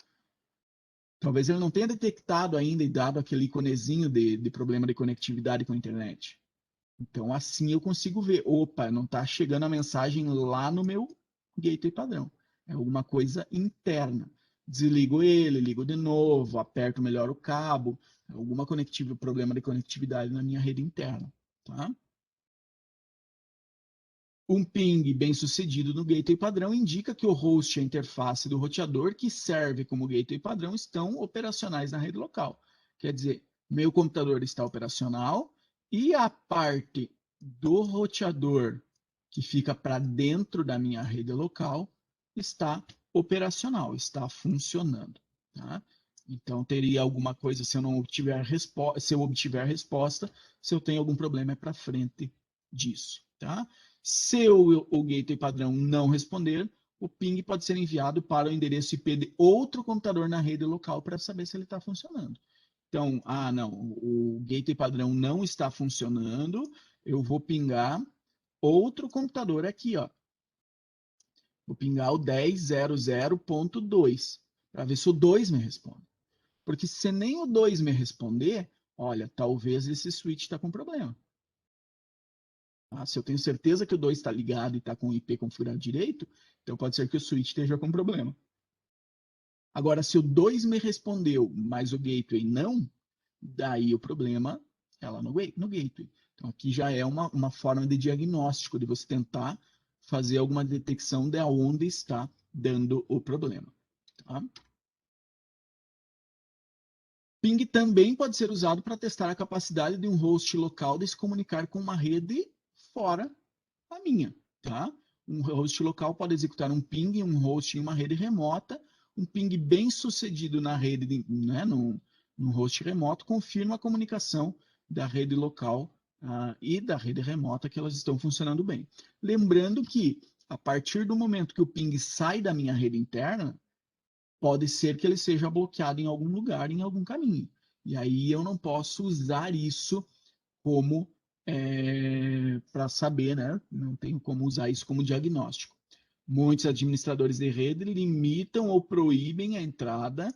Talvez ele não tenha detectado ainda e dado aquele iconezinho de problema de conectividade com a internet. Então, assim eu consigo ver, opa, não está chegando a mensagem lá no meu gateway padrão. É alguma coisa interna. Desligo ele, ligo de novo, aperto melhor o cabo, alguma problema de conectividade na minha rede interna. Tá? Um ping bem sucedido no gateway padrão indica que o host e a interface do roteador que serve como gateway padrão estão operacionais na rede local. Quer dizer, meu computador está operacional e a parte do roteador que fica para dentro da minha rede local está operacional, está funcionando. Tá? Então, teria alguma coisa, se eu não obtiver se eu obtiver resposta, se eu tenho algum problema é para frente disso. Tá? Se o gateway padrão não responder, o ping pode ser enviado para o endereço IP de outro computador na rede local para saber se ele está funcionando. Então, não, o gateway padrão não está funcionando, eu vou pingar outro computador aqui, ó. Vou pingar o 10.00.2 para ver se o 2 me responde. Porque se nem o 2 me responder, olha, talvez esse switch está com problema. Se eu tenho certeza que o 2 está ligado e está com o IP configurado direito, então pode ser que o switch esteja com problema. Agora, se o 2 me respondeu, mas o gateway não, daí o problema é lá no gateway. Então, aqui já é uma forma de diagnóstico, de você tentar fazer alguma detecção de onde está dando o problema. Tá? Ping também pode ser usado para testar a capacidade de um host local de se comunicar com uma rede fora da minha. Tá? Um host local pode executar um ping, um host em uma rede remota. Um ping bem sucedido na rede, né, no host remoto, confirma a comunicação da rede local e da rede remota que elas estão funcionando bem. Lembrando que, a partir do momento que o ping sai da minha rede interna, pode ser que ele seja bloqueado em algum lugar, em algum caminho. E aí eu não posso usar isso como para saber, né? Não tenho como usar isso como diagnóstico. Muitos administradores de rede limitam ou proíbem a entrada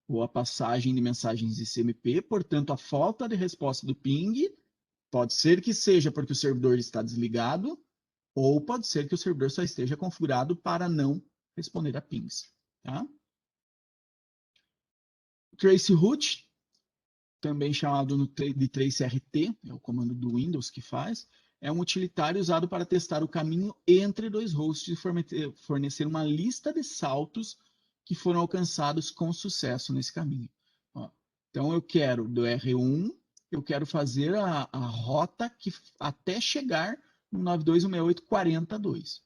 ou a passagem de mensagens ICMP, portanto, a falta de resposta do ping Pode ser que seja porque o servidor está desligado, ou pode ser que o servidor só esteja configurado para não responder a pings. Tá? Traceroute, também chamado de traceRT, é o comando do Windows que faz, é um utilitário usado para testar o caminho entre dois hosts e fornecer uma lista de saltos que foram alcançados com sucesso nesse caminho. Ó, então, eu quero do R1, eu quero fazer a rota que, até chegar no 92.168.42.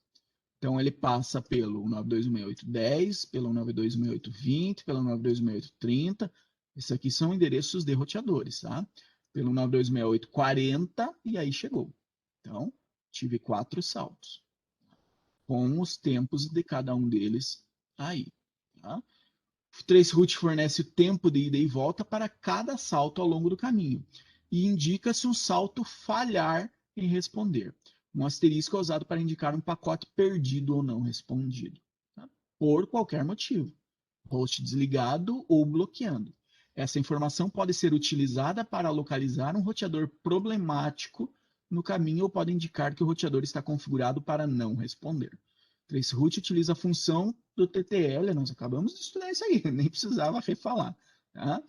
Então, ele passa pelo 92.168.10, pelo 92.168.20, pelo 92.168.30. Esses aqui são endereços de roteadores, tá? Pelo 92.168.40 e aí chegou. Então, tive 4 saltos, com os tempos de cada um deles aí. Tá? O traceroute fornece o tempo de ida e volta para cada salto ao longo do caminho e indica se um salto falhar em responder. Um asterisco é usado para indicar um pacote perdido ou não respondido, tá? Por qualquer motivo, host desligado ou bloqueando. Essa informação pode ser utilizada para localizar um roteador problemático no caminho ou pode indicar que o roteador está configurado para não responder. Traceroute utiliza a função do TTL, nós acabamos de estudar isso aí, nem precisava refalar, tá?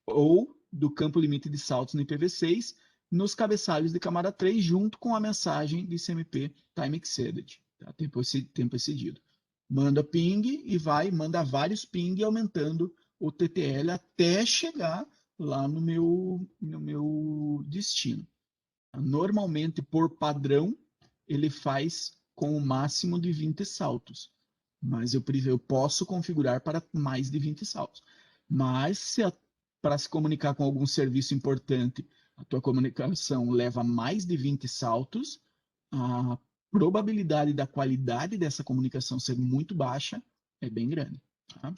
Ou do campo limite de saltos no IPv6, nos cabeçalhos de camada 3, junto com a mensagem de CMP time exceeded, tá? Tempo excedido. Manda ping e manda vários ping aumentando o TTL até chegar lá no meu destino. Normalmente, por padrão, ele faz com o máximo de 20 saltos, mas eu posso configurar para mais de 20 saltos. Mas para se comunicar com algum serviço importante, a tua comunicação leva mais de 20 saltos, a probabilidade da qualidade dessa comunicação ser muito baixa é bem grande. Tá?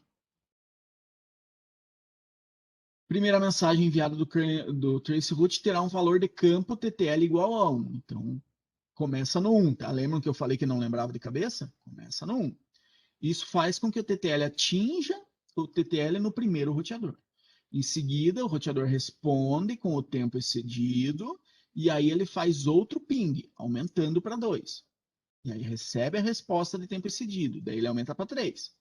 Primeira mensagem enviada do traceroute terá um valor de campo TTL igual a 1. Então, começa no 1, tá? Lembram que eu falei que não lembrava de cabeça? Começa no 1. Isso faz com que o TTL atinja o TTL no primeiro roteador. Em seguida, o roteador responde com o tempo excedido e aí ele faz outro ping, aumentando para 2. E aí recebe a resposta de tempo excedido, daí ele aumenta para 3.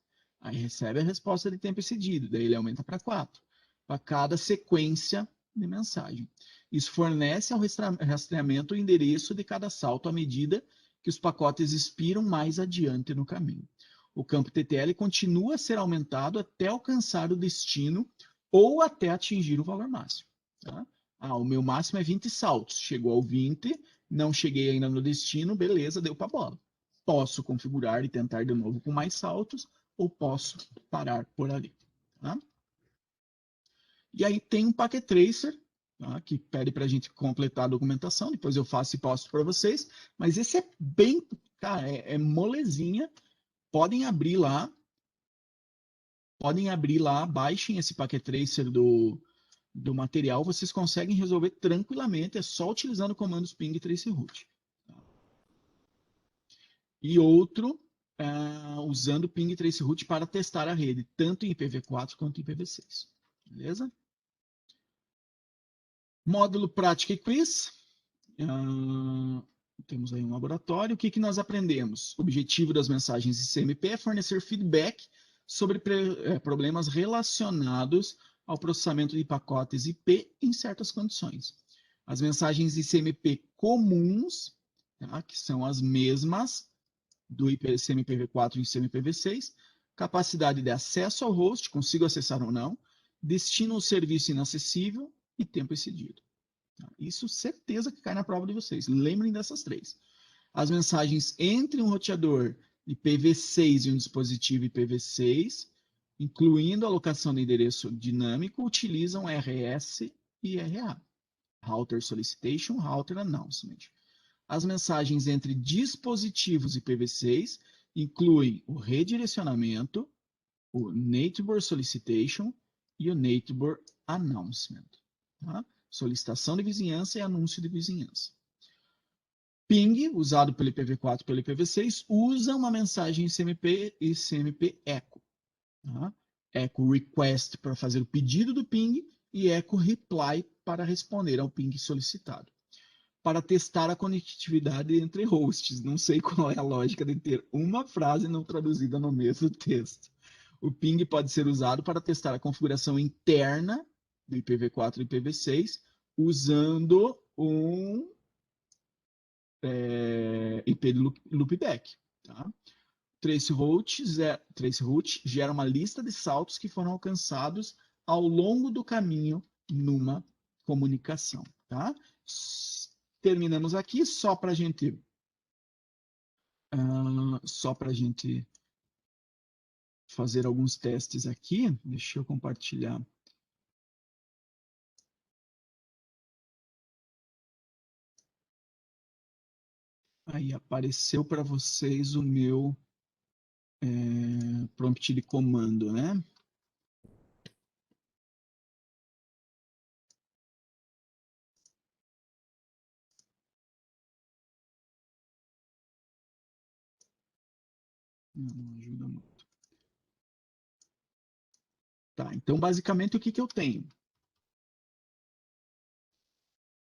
Aí recebe a resposta de tempo excedido, daí ele aumenta para 4. Para cada sequência de mensagem. Isso fornece ao rastreamento o endereço de cada salto à medida que os pacotes expiram mais adiante no caminho. O campo TTL continua a ser aumentado até alcançar o destino ou até atingir o valor máximo. Tá? O meu máximo é 20 saltos. Chegou ao 20, não cheguei ainda no destino, beleza, deu para a bola. Posso configurar e tentar de novo com mais saltos, ou posso parar por ali. Tá? E aí tem um Packet Tracer, tá? Que pede para a gente completar a documentação, depois eu faço e posto para vocês, mas esse é bem, cara, é molezinha. Podem abrir lá, baixem esse Packet Tracer do material, vocês conseguem resolver tranquilamente, é só utilizando comandos ping e traceroute. E outro, usando ping e traceroute para testar a rede, tanto em IPv4 quanto em IPv6. Beleza? Módulo Prática e Quiz. Temos aí um laboratório. O que nós aprendemos? O objetivo das mensagens ICMP é fornecer feedback sobre problemas relacionados ao processamento de pacotes IP em certas condições. As mensagens ICMP comuns, tá, que são as mesmas do ICMPv4 e ICMPv6, capacidade de acesso ao host, consigo acessar ou não, destino ao serviço inacessível e tempo excedido. Isso certeza que cai na prova de vocês. Lembrem dessas 3. As mensagens entre um roteador IPv6 e um dispositivo IPv6, incluindo a alocação de endereço dinâmico, utilizam RS e RA. Router Solicitation, Router Announcement. As mensagens entre dispositivos IPv6 incluem o redirecionamento, o Neighbor Solicitation e o Neighbor Announcement. Tá? Solicitação de vizinhança e anúncio de vizinhança. Ping, usado pelo IPv4 e pelo IPv6, usa uma mensagem CMP e CMP Echo. Tá? Echo Request para fazer o pedido do ping e Echo Reply para responder ao ping solicitado. para testar a conectividade entre hosts. Não sei qual é a lógica de ter uma frase não traduzida no mesmo texto. O ping pode ser usado para testar a configuração interna do IPv4 e IPv6 usando um IP de loopback. Tá? Traceroute gera uma lista de saltos que foram alcançados ao longo do caminho numa comunicação. Tá? Terminamos aqui só para a gente fazer alguns testes aqui. Deixa eu compartilhar. Aí apareceu para vocês o meu prompt de comando, né? Não ajuda muito. Tá, então basicamente o que, que eu tenho?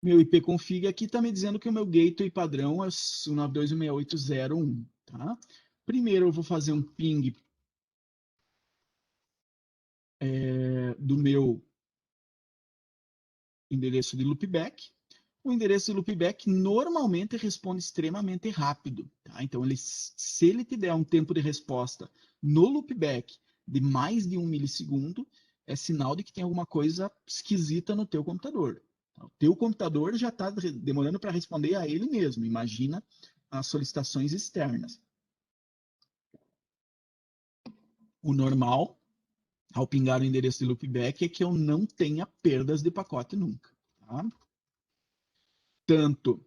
Meu ipconfig aqui está me dizendo que o meu gateway padrão é o 192.168.0.1, tá? Primeiro eu vou fazer um ping do meu endereço de loopback. O endereço de loopback normalmente responde extremamente rápido, tá? Então, se ele te der um tempo de resposta no loopback de mais de 1 milissegundo, é sinal de que tem alguma coisa esquisita no teu computador. O teu computador já está demorando para responder a ele mesmo. Imagina as solicitações externas. O normal, ao pingar o endereço de loopback, é que eu não tenha perdas de pacote nunca. Tá? Tanto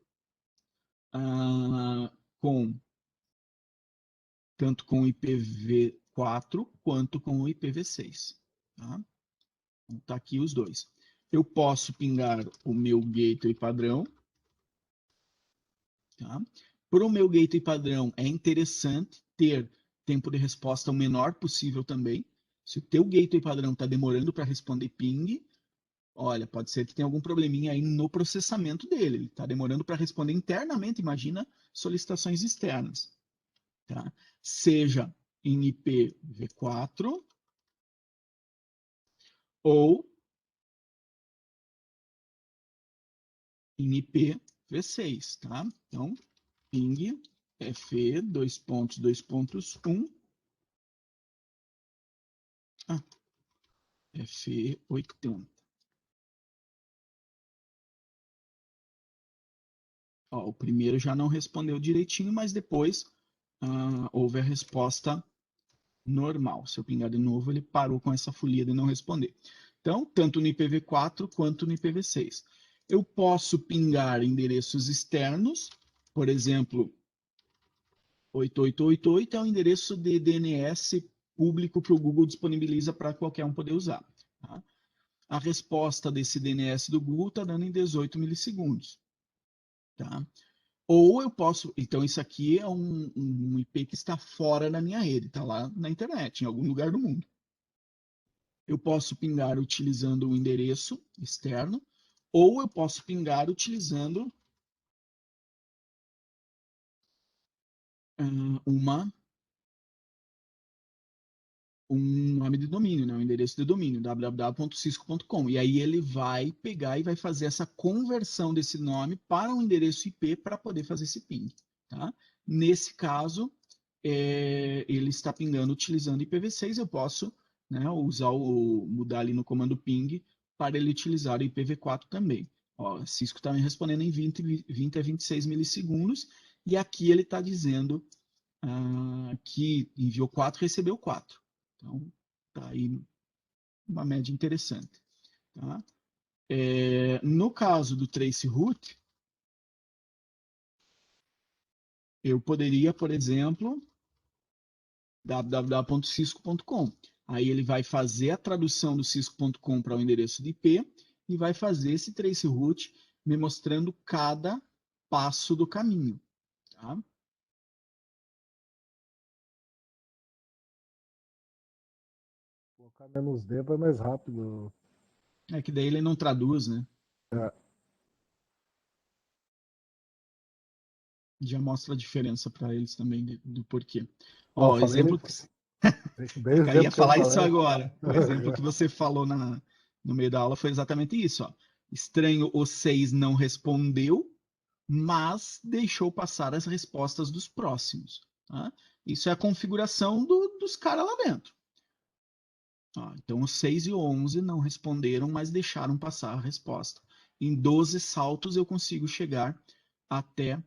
ah, com tanto com o IPv4 quanto com o IPv6. Tá? Então, tá aqui os dois. Eu posso pingar o meu gateway padrão. Tá? Para o meu gateway padrão, é interessante ter tempo de resposta o menor possível também. Se o teu gateway padrão está demorando para responder ping, olha, pode ser que tenha algum probleminha aí no processamento dele. Ele está demorando para responder internamente, imagina solicitações externas. Tá? Seja em IPv4 ou em IPv6, tá? Então, ping fe 2.2.1 fe 80. Ó, o primeiro já não respondeu direitinho, mas depois houve a resposta normal. Se eu pingar de novo, ele parou com essa folia de não responder. Então, tanto no IPv4 quanto no IPv6. Eu posso pingar endereços externos, por exemplo, 8888 é o endereço de DNS público que o Google disponibiliza para qualquer um poder usar. Tá? A resposta desse DNS do Google está dando em 18 milissegundos. Tá? Ou eu posso, então isso aqui é um IP que está fora da minha rede, está lá na internet, em algum lugar do mundo. Eu posso pingar utilizando o endereço externo, ou eu posso pingar utilizando um nome de domínio, né? Um endereço de domínio, www.cisco.com. E aí ele vai pegar e vai fazer essa conversão desse nome para um endereço IP para poder fazer esse ping. Tá? Nesse caso, ele está pingando utilizando IPv6, eu posso, né, mudar ali no comando ping para ele utilizar o IPv4 também. Ó, Cisco está me respondendo em 20 a 26 milissegundos, e aqui ele está dizendo que enviou 4, recebeu 4. Então, tá aí uma média interessante. Tá? No caso do traceroute, eu poderia, por exemplo, www.cisco.com. Aí ele vai fazer a tradução do cisco.com para o endereço de IP e vai fazer esse traceroute me mostrando cada passo do caminho. Tá? Colocar menos D vai mais rápido. É que daí ele não traduz, né? É. Já mostra a diferença para eles também do porquê. Ó, Ó, falei, exemplo, bem o eu ia exemplo que eu falar isso falei. agora. O exemplo que você falou no meio da aula foi exatamente isso. Ó. Estranho, o 6 não respondeu, mas deixou passar as respostas dos próximos. Tá? Isso é a configuração dos caras lá dentro. Ó, então, o 6 e o 11 não responderam, mas deixaram passar a resposta. Em 12 saltos, eu consigo chegar até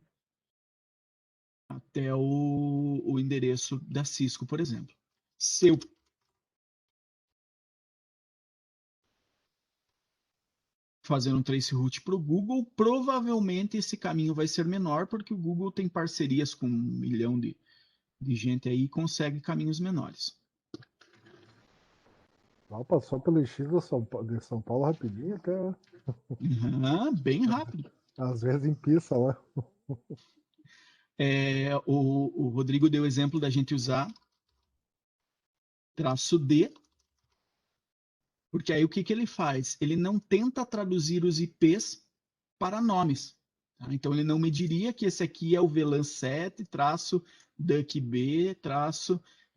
o endereço da Cisco, por exemplo. Se eu fazer um traceroute para o Google, provavelmente esse caminho vai ser menor, porque o Google tem parcerias com 1 milhão de gente aí e consegue caminhos menores. Não, passou pelo X de São Paulo rapidinho, até Bem rápido. às vezes em pista lá. O Rodrigo deu exemplo da gente usar -D, porque aí o que ele faz? Ele não tenta traduzir os IPs para nomes. Tá? Então ele não mediria que esse aqui é o VLAN 7 DUCB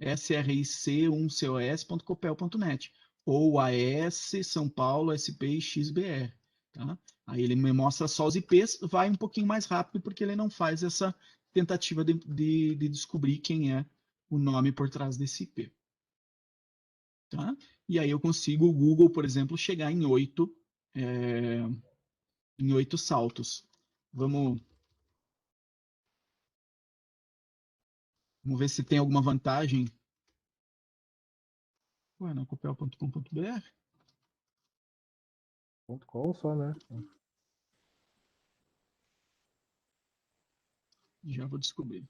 sric1cos.copel.net ou AS São Paulo SP XBR. Tá? Aí ele me mostra só os IPs, vai um pouquinho mais rápido porque ele não faz essa tentativa de descobrir quem é o nome por trás desse IP. Tá? E aí eu consigo, o Google, por exemplo, chegar em 8 saltos. Vamos ver se tem alguma vantagem. Ué, não, copel.com.br? .com só, né? Já vou descobrir.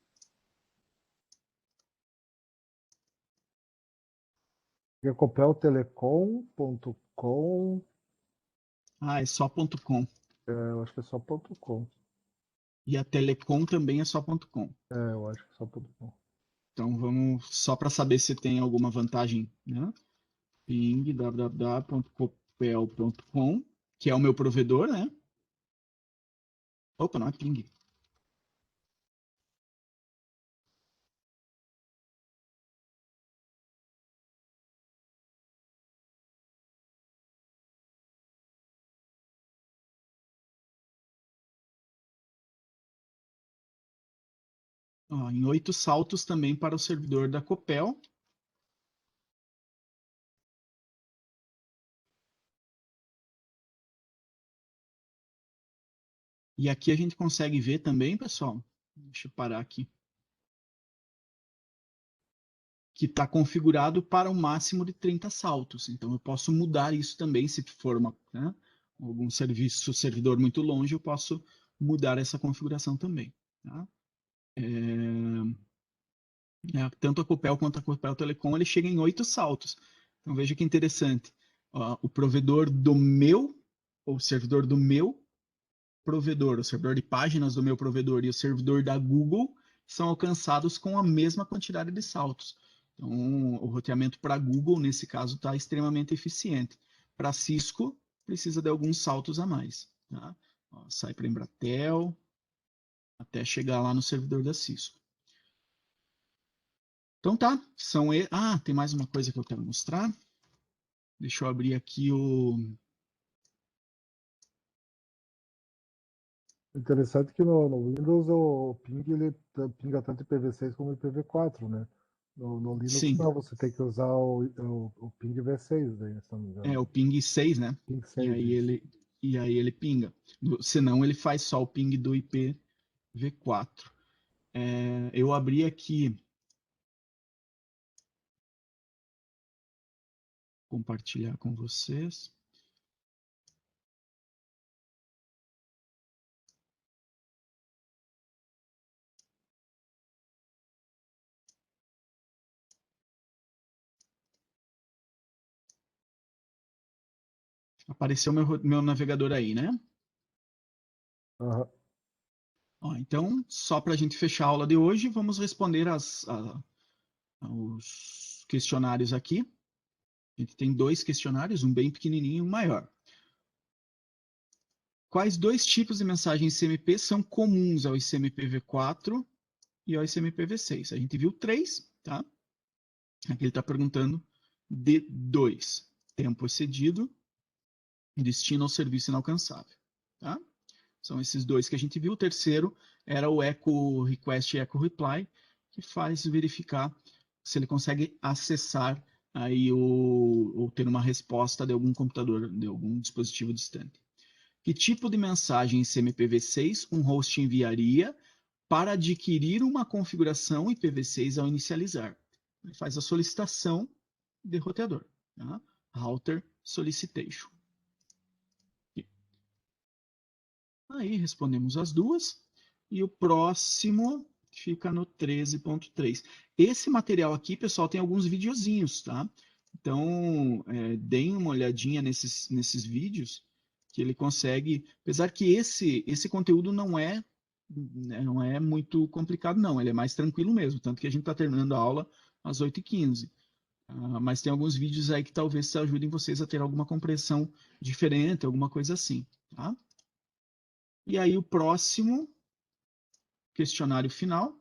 E copeltelecom.com, Ah, é só .com. eu acho que é só .com. E a Telecom também é só .com. Eu acho que é só .com. Então vamos só para saber se tem alguma vantagem, né? Ping www.copel.com, que é o meu provedor, né? Opa, não é ping. Ó, em 8 saltos também para o servidor da Copel. E aqui a gente consegue ver também, pessoal, deixa eu parar aqui, que está configurado para um máximo de 30 saltos. Então eu posso mudar isso também, se for né, algum servidor muito longe, eu posso mudar essa configuração também. Tá? Tanto a Copel quanto a Copel Telecom, ele chega em 8 saltos. Então veja que interessante. O provedor do meu, ou servidor do meu provedor, o servidor de páginas do meu provedor e o servidor da Google são alcançados com a mesma quantidade de saltos. Então, o roteamento para Google, nesse caso, está extremamente eficiente. Para Cisco, precisa de alguns saltos a mais. Tá? Ó, sai para Embratel, até chegar lá no servidor da Cisco. Então tá, tem mais uma coisa que eu quero mostrar. Deixa eu abrir aqui o... Interessante que no Windows o ping ele pinga tanto IPv6 como IPv4, né? No Linux Sim, não, você tem que usar o ping V6 daí, se não me engano. o ping 6, né? Ping E 6, aí isso. ele pinga. Senão ele faz só o ping do IPv4. Eu abri aqui, compartilhar com vocês. Apareceu meu navegador aí, né? Aham. Ó, então, só para a gente fechar a aula de hoje, vamos responder aos questionários aqui. A gente tem 2 questionários, um bem pequenininho e um maior. Quais dois tipos de mensagem ICMP são comuns ao ICMP V4 e ao ICMP V6? A gente viu 3, tá? Aqui ele está perguntando de 2. Tempo excedido, destino ao serviço inalcançável, tá? São esses dois que a gente viu. O terceiro era o echo request e echo reply, que faz verificar se ele consegue acessar aí ou ter uma resposta de algum computador, de algum dispositivo distante. Que tipo de mensagem em ICMPv6 um host enviaria para adquirir uma configuração IPv6 ao inicializar? Ele faz a solicitação de roteador, tá? Router solicitation. Aí respondemos as duas. E o próximo fica no 13.3. Esse material aqui, pessoal, tem alguns videozinhos, tá? Então, deem uma olhadinha nesses vídeos, que ele consegue... Apesar que esse conteúdo não é muito complicado, não. Ele é mais tranquilo mesmo, tanto que a gente está terminando a aula às 8h15. Mas tem alguns vídeos aí que talvez ajudem vocês a ter alguma compreensão diferente, alguma coisa assim, tá? E aí o próximo questionário final.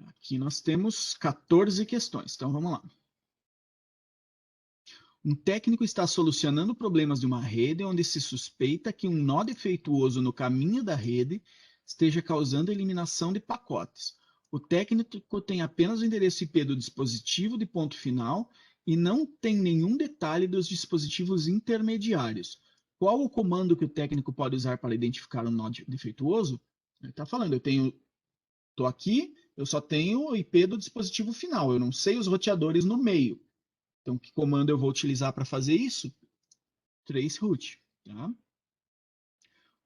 Aqui nós temos 14 questões, então vamos lá. Um técnico está solucionando problemas de uma rede onde se suspeita que um nó defeituoso no caminho da rede esteja causando a eliminação de pacotes. O técnico tem apenas o endereço IP do dispositivo de ponto final e não tem nenhum detalhe dos dispositivos intermediários. Qual o comando que o técnico pode usar para identificar um nó defeituoso? Ele está falando, estou aqui, eu só tenho o IP do dispositivo final, eu não sei os roteadores no meio. Então, que comando eu vou utilizar para fazer isso? Traceroute. Tá?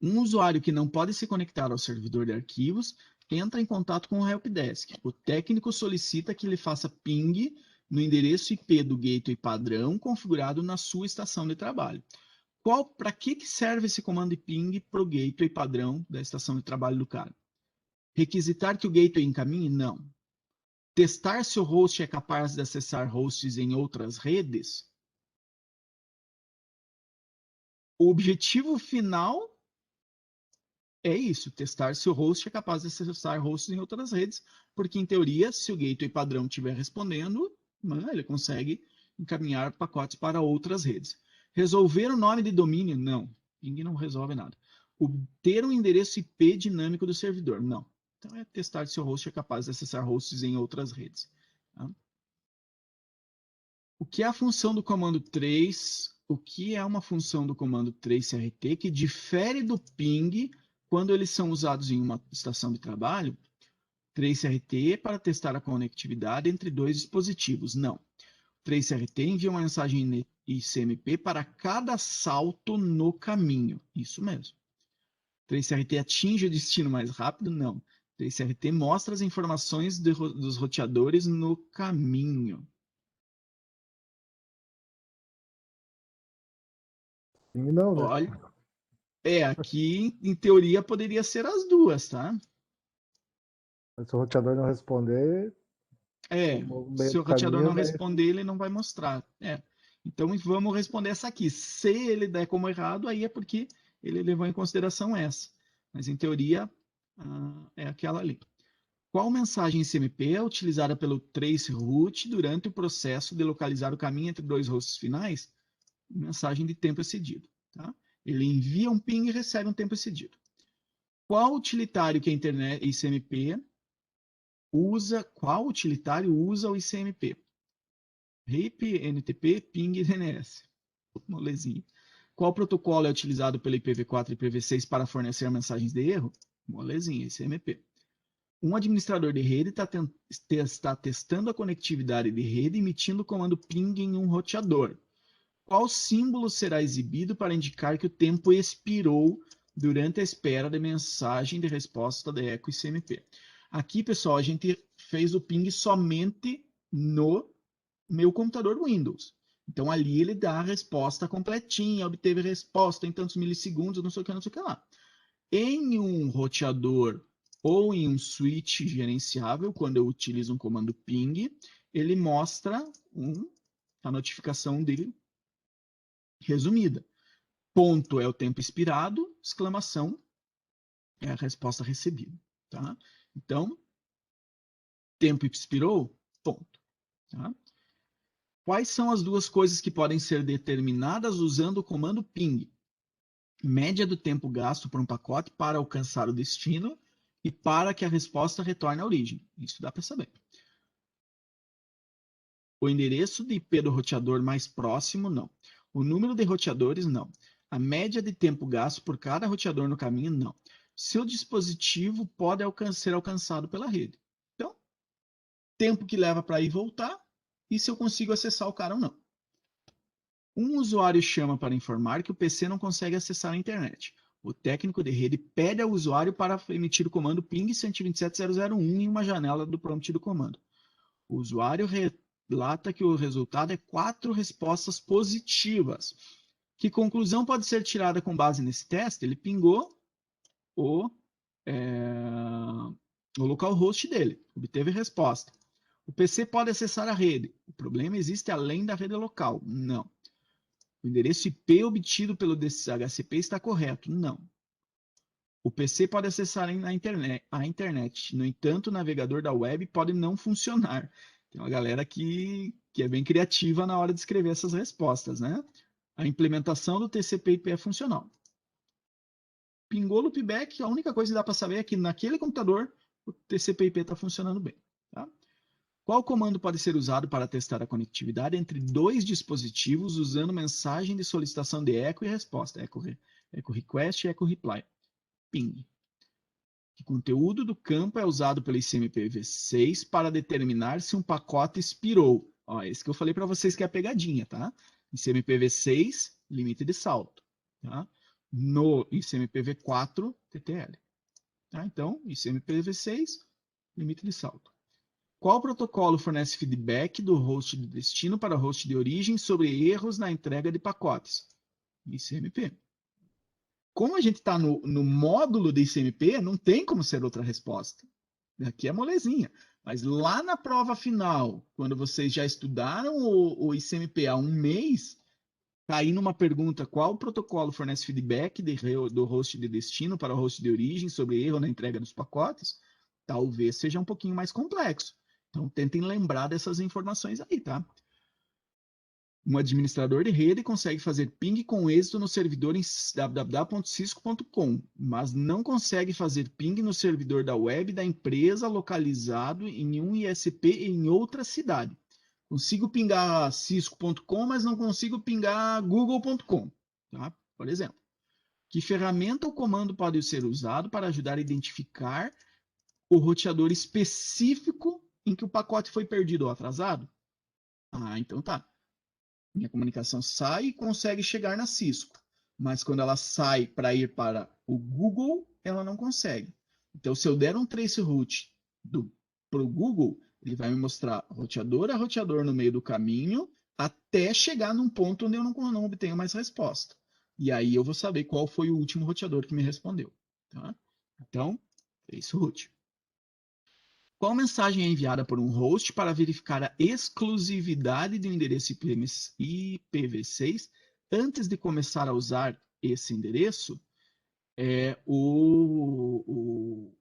Um usuário que não pode se conectar ao servidor de arquivos entra em contato com o helpdesk. O técnico solicita que ele faça ping no endereço IP do gateway padrão configurado na sua estação de trabalho. Para que serve esse comando de ping para o gateway padrão da estação de trabalho do cara? Requisitar que o gateway encaminhe? Não. Testar se o host é capaz de acessar hosts em outras redes? O objetivo final é isso, testar se o host é capaz de acessar hosts em outras redes, porque, em teoria, se o gateway padrão estiver respondendo, ele consegue encaminhar pacotes para outras redes. Resolver o nome de domínio? Não. Ping não resolve nada. Obter um endereço IP dinâmico do servidor? Não. Então, é testar se o host é capaz de acessar hosts em outras redes. Tá? O que é a função do comando trace? O que é uma função do comando trace-rt que difere do ping quando eles são usados em uma estação de trabalho? Trace-rt para testar a conectividade entre dois dispositivos. Não. Trace-rt envia uma mensagem ICMP para cada salto no caminho. Isso mesmo. Trace-rt atinge o destino mais rápido? Não. Trace-rt mostra as informações dos roteadores no caminho. Sim, não, né? Olha, aqui em teoria poderia ser as duas, tá? Mas se o roteador não responder, no meio Se o do roteador não caminho, daí... responder, ele não vai mostrar. Então vamos responder essa aqui. Se ele der como errado, aí é porque ele levou em consideração essa. Mas em teoria é aquela ali. Qual mensagem CMP é utilizada pelo traceroute durante o processo de localizar o caminho entre dois hosts finais? Mensagem de tempo excedido. Tá? Ele envia um ping e recebe um tempo excedido. Qual utilitário que a internet ICMP usa? Qual utilitário usa o ICMP? RIP, NTP, ping e DNS. Molezinha. Qual protocolo é utilizado pelo IPv4 e IPv6 para fornecer mensagens de erro? Molezinha, ICMP. Um administrador de rede está testando a conectividade de rede emitindo o comando ping em um roteador. Qual símbolo será exibido para indicar que o tempo expirou durante a espera da mensagem de resposta da eco ICMP? Aqui, pessoal, a gente fez o ping somente no meu computador Windows. Então, ali ele dá a resposta completinha, obteve resposta em tantos milissegundos, não sei o que lá. Em um roteador ou em um switch gerenciável, quando eu utilizo um comando ping, ele mostra a notificação dele resumida. ponto é o tempo expirado, exclamação é a resposta recebida. Tá? Então, tempo expirou, ponto. Tá? Quais são as duas coisas que podem ser determinadas usando o comando ping? Média do tempo gasto por um pacote para alcançar o destino e para que a resposta retorne à origem. Isso dá para saber. O endereço de IP do roteador mais próximo, não. O número de roteadores, não. A média de tempo gasto por cada roteador no caminho, não. Seu dispositivo pode ser alcançado pela rede. Então, tempo que leva para ir e voltar e se eu consigo acessar o cara ou não. Um usuário chama para informar que o PC não consegue acessar a internet. O técnico de rede pede ao usuário para emitir o comando ping 127.0.0.1 em uma janela do prompt do comando. O usuário relata que o resultado é 4 respostas positivas. Que conclusão pode ser tirada com base nesse teste? Ele pingou o localhost dele, obteve resposta. O PC pode acessar a rede. O problema existe além da rede local? Não. O endereço IP obtido pelo DHCP está correto? Não. O PC pode acessar a internet. No entanto, o navegador da web pode não funcionar. Tem uma galera que é bem criativa na hora de escrever essas respostas, né? A implementação do TCP/IP é funcional. Pingou o loopback, a única coisa que dá para saber é que naquele computador o TCP/IP está funcionando bem. Tá? Qual comando pode ser usado para testar a conectividade entre dois dispositivos usando mensagem de solicitação de eco e resposta? Echo request e echo reply. Ping. Que conteúdo do campo é usado pelo ICMPv6 para determinar se um pacote expirou? Ó, esse que eu falei para vocês que é a pegadinha, tá? ICMPv6, limite de salto. Tá? No ICMPv4, TTL. Tá? Então, ICMPv6, limite de salto. Qual protocolo fornece feedback do host de destino para o host de origem sobre erros na entrega de pacotes? ICMP. Como a gente está no módulo de ICMP, não tem como ser outra resposta. Aqui é molezinha. Mas lá na prova final, quando vocês já estudaram o ICMP há um mês, cair numa pergunta qual protocolo fornece feedback do host de destino para o host de origem sobre erro na entrega dos pacotes, talvez seja um pouquinho mais complexo. Então, tentem lembrar dessas informações aí, tá? Um administrador de rede consegue fazer ping com êxito no servidor em www.cisco.com, mas não consegue fazer ping no servidor da web da empresa localizado em um ISP em outra cidade. Consigo pingar cisco.com, mas não consigo pingar google.com, tá? Por exemplo. Que ferramenta ou comando pode ser usado para ajudar a identificar o roteador específico em que o pacote foi perdido ou atrasado? Ah, então tá. Minha comunicação sai e consegue chegar na Cisco, mas quando ela sai para ir para o Google, ela não consegue. Então, se eu der um traceroute para o Google, ele vai me mostrar roteador a roteador no meio do caminho até chegar num ponto onde eu não obtenho mais resposta. E aí eu vou saber qual foi o último roteador que me respondeu. Tá? Então, traceroute. Qual mensagem é enviada por um host para verificar a exclusividade do endereço IPv6 antes de começar a usar esse endereço? É o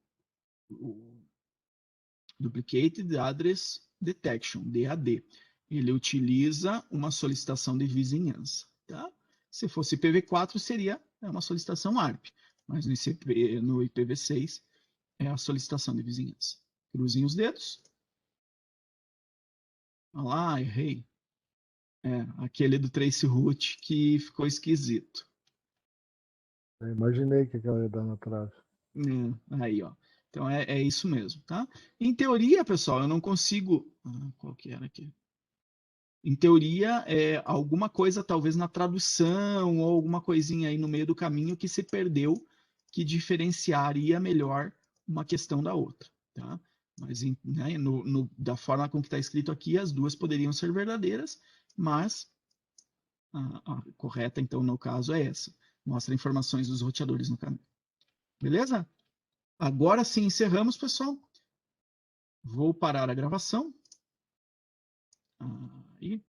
Duplicated Address Detection, DAD. Ele utiliza uma solicitação de vizinhança. Tá? Se fosse IPv4, seria uma solicitação ARP, mas no IPv6 é a solicitação de vizinhança. Cruzem os dedos. Olha lá, errei. Aquele do traceroute que ficou esquisito. Eu imaginei que ela ia dar na trave. Aí, ó. Então é isso mesmo, tá? Em teoria, pessoal, eu não consigo. Qual que era aqui? Em teoria, alguma coisa talvez na tradução ou alguma coisinha aí no meio do caminho que se perdeu que diferenciaria melhor uma questão da outra, tá? Mas né, da forma como está escrito aqui, as duas poderiam ser verdadeiras, mas a correta, então, no caso, é essa. Mostra informações dos roteadores no caminho. Beleza? Agora sim, encerramos, pessoal. Vou parar a gravação. Aí.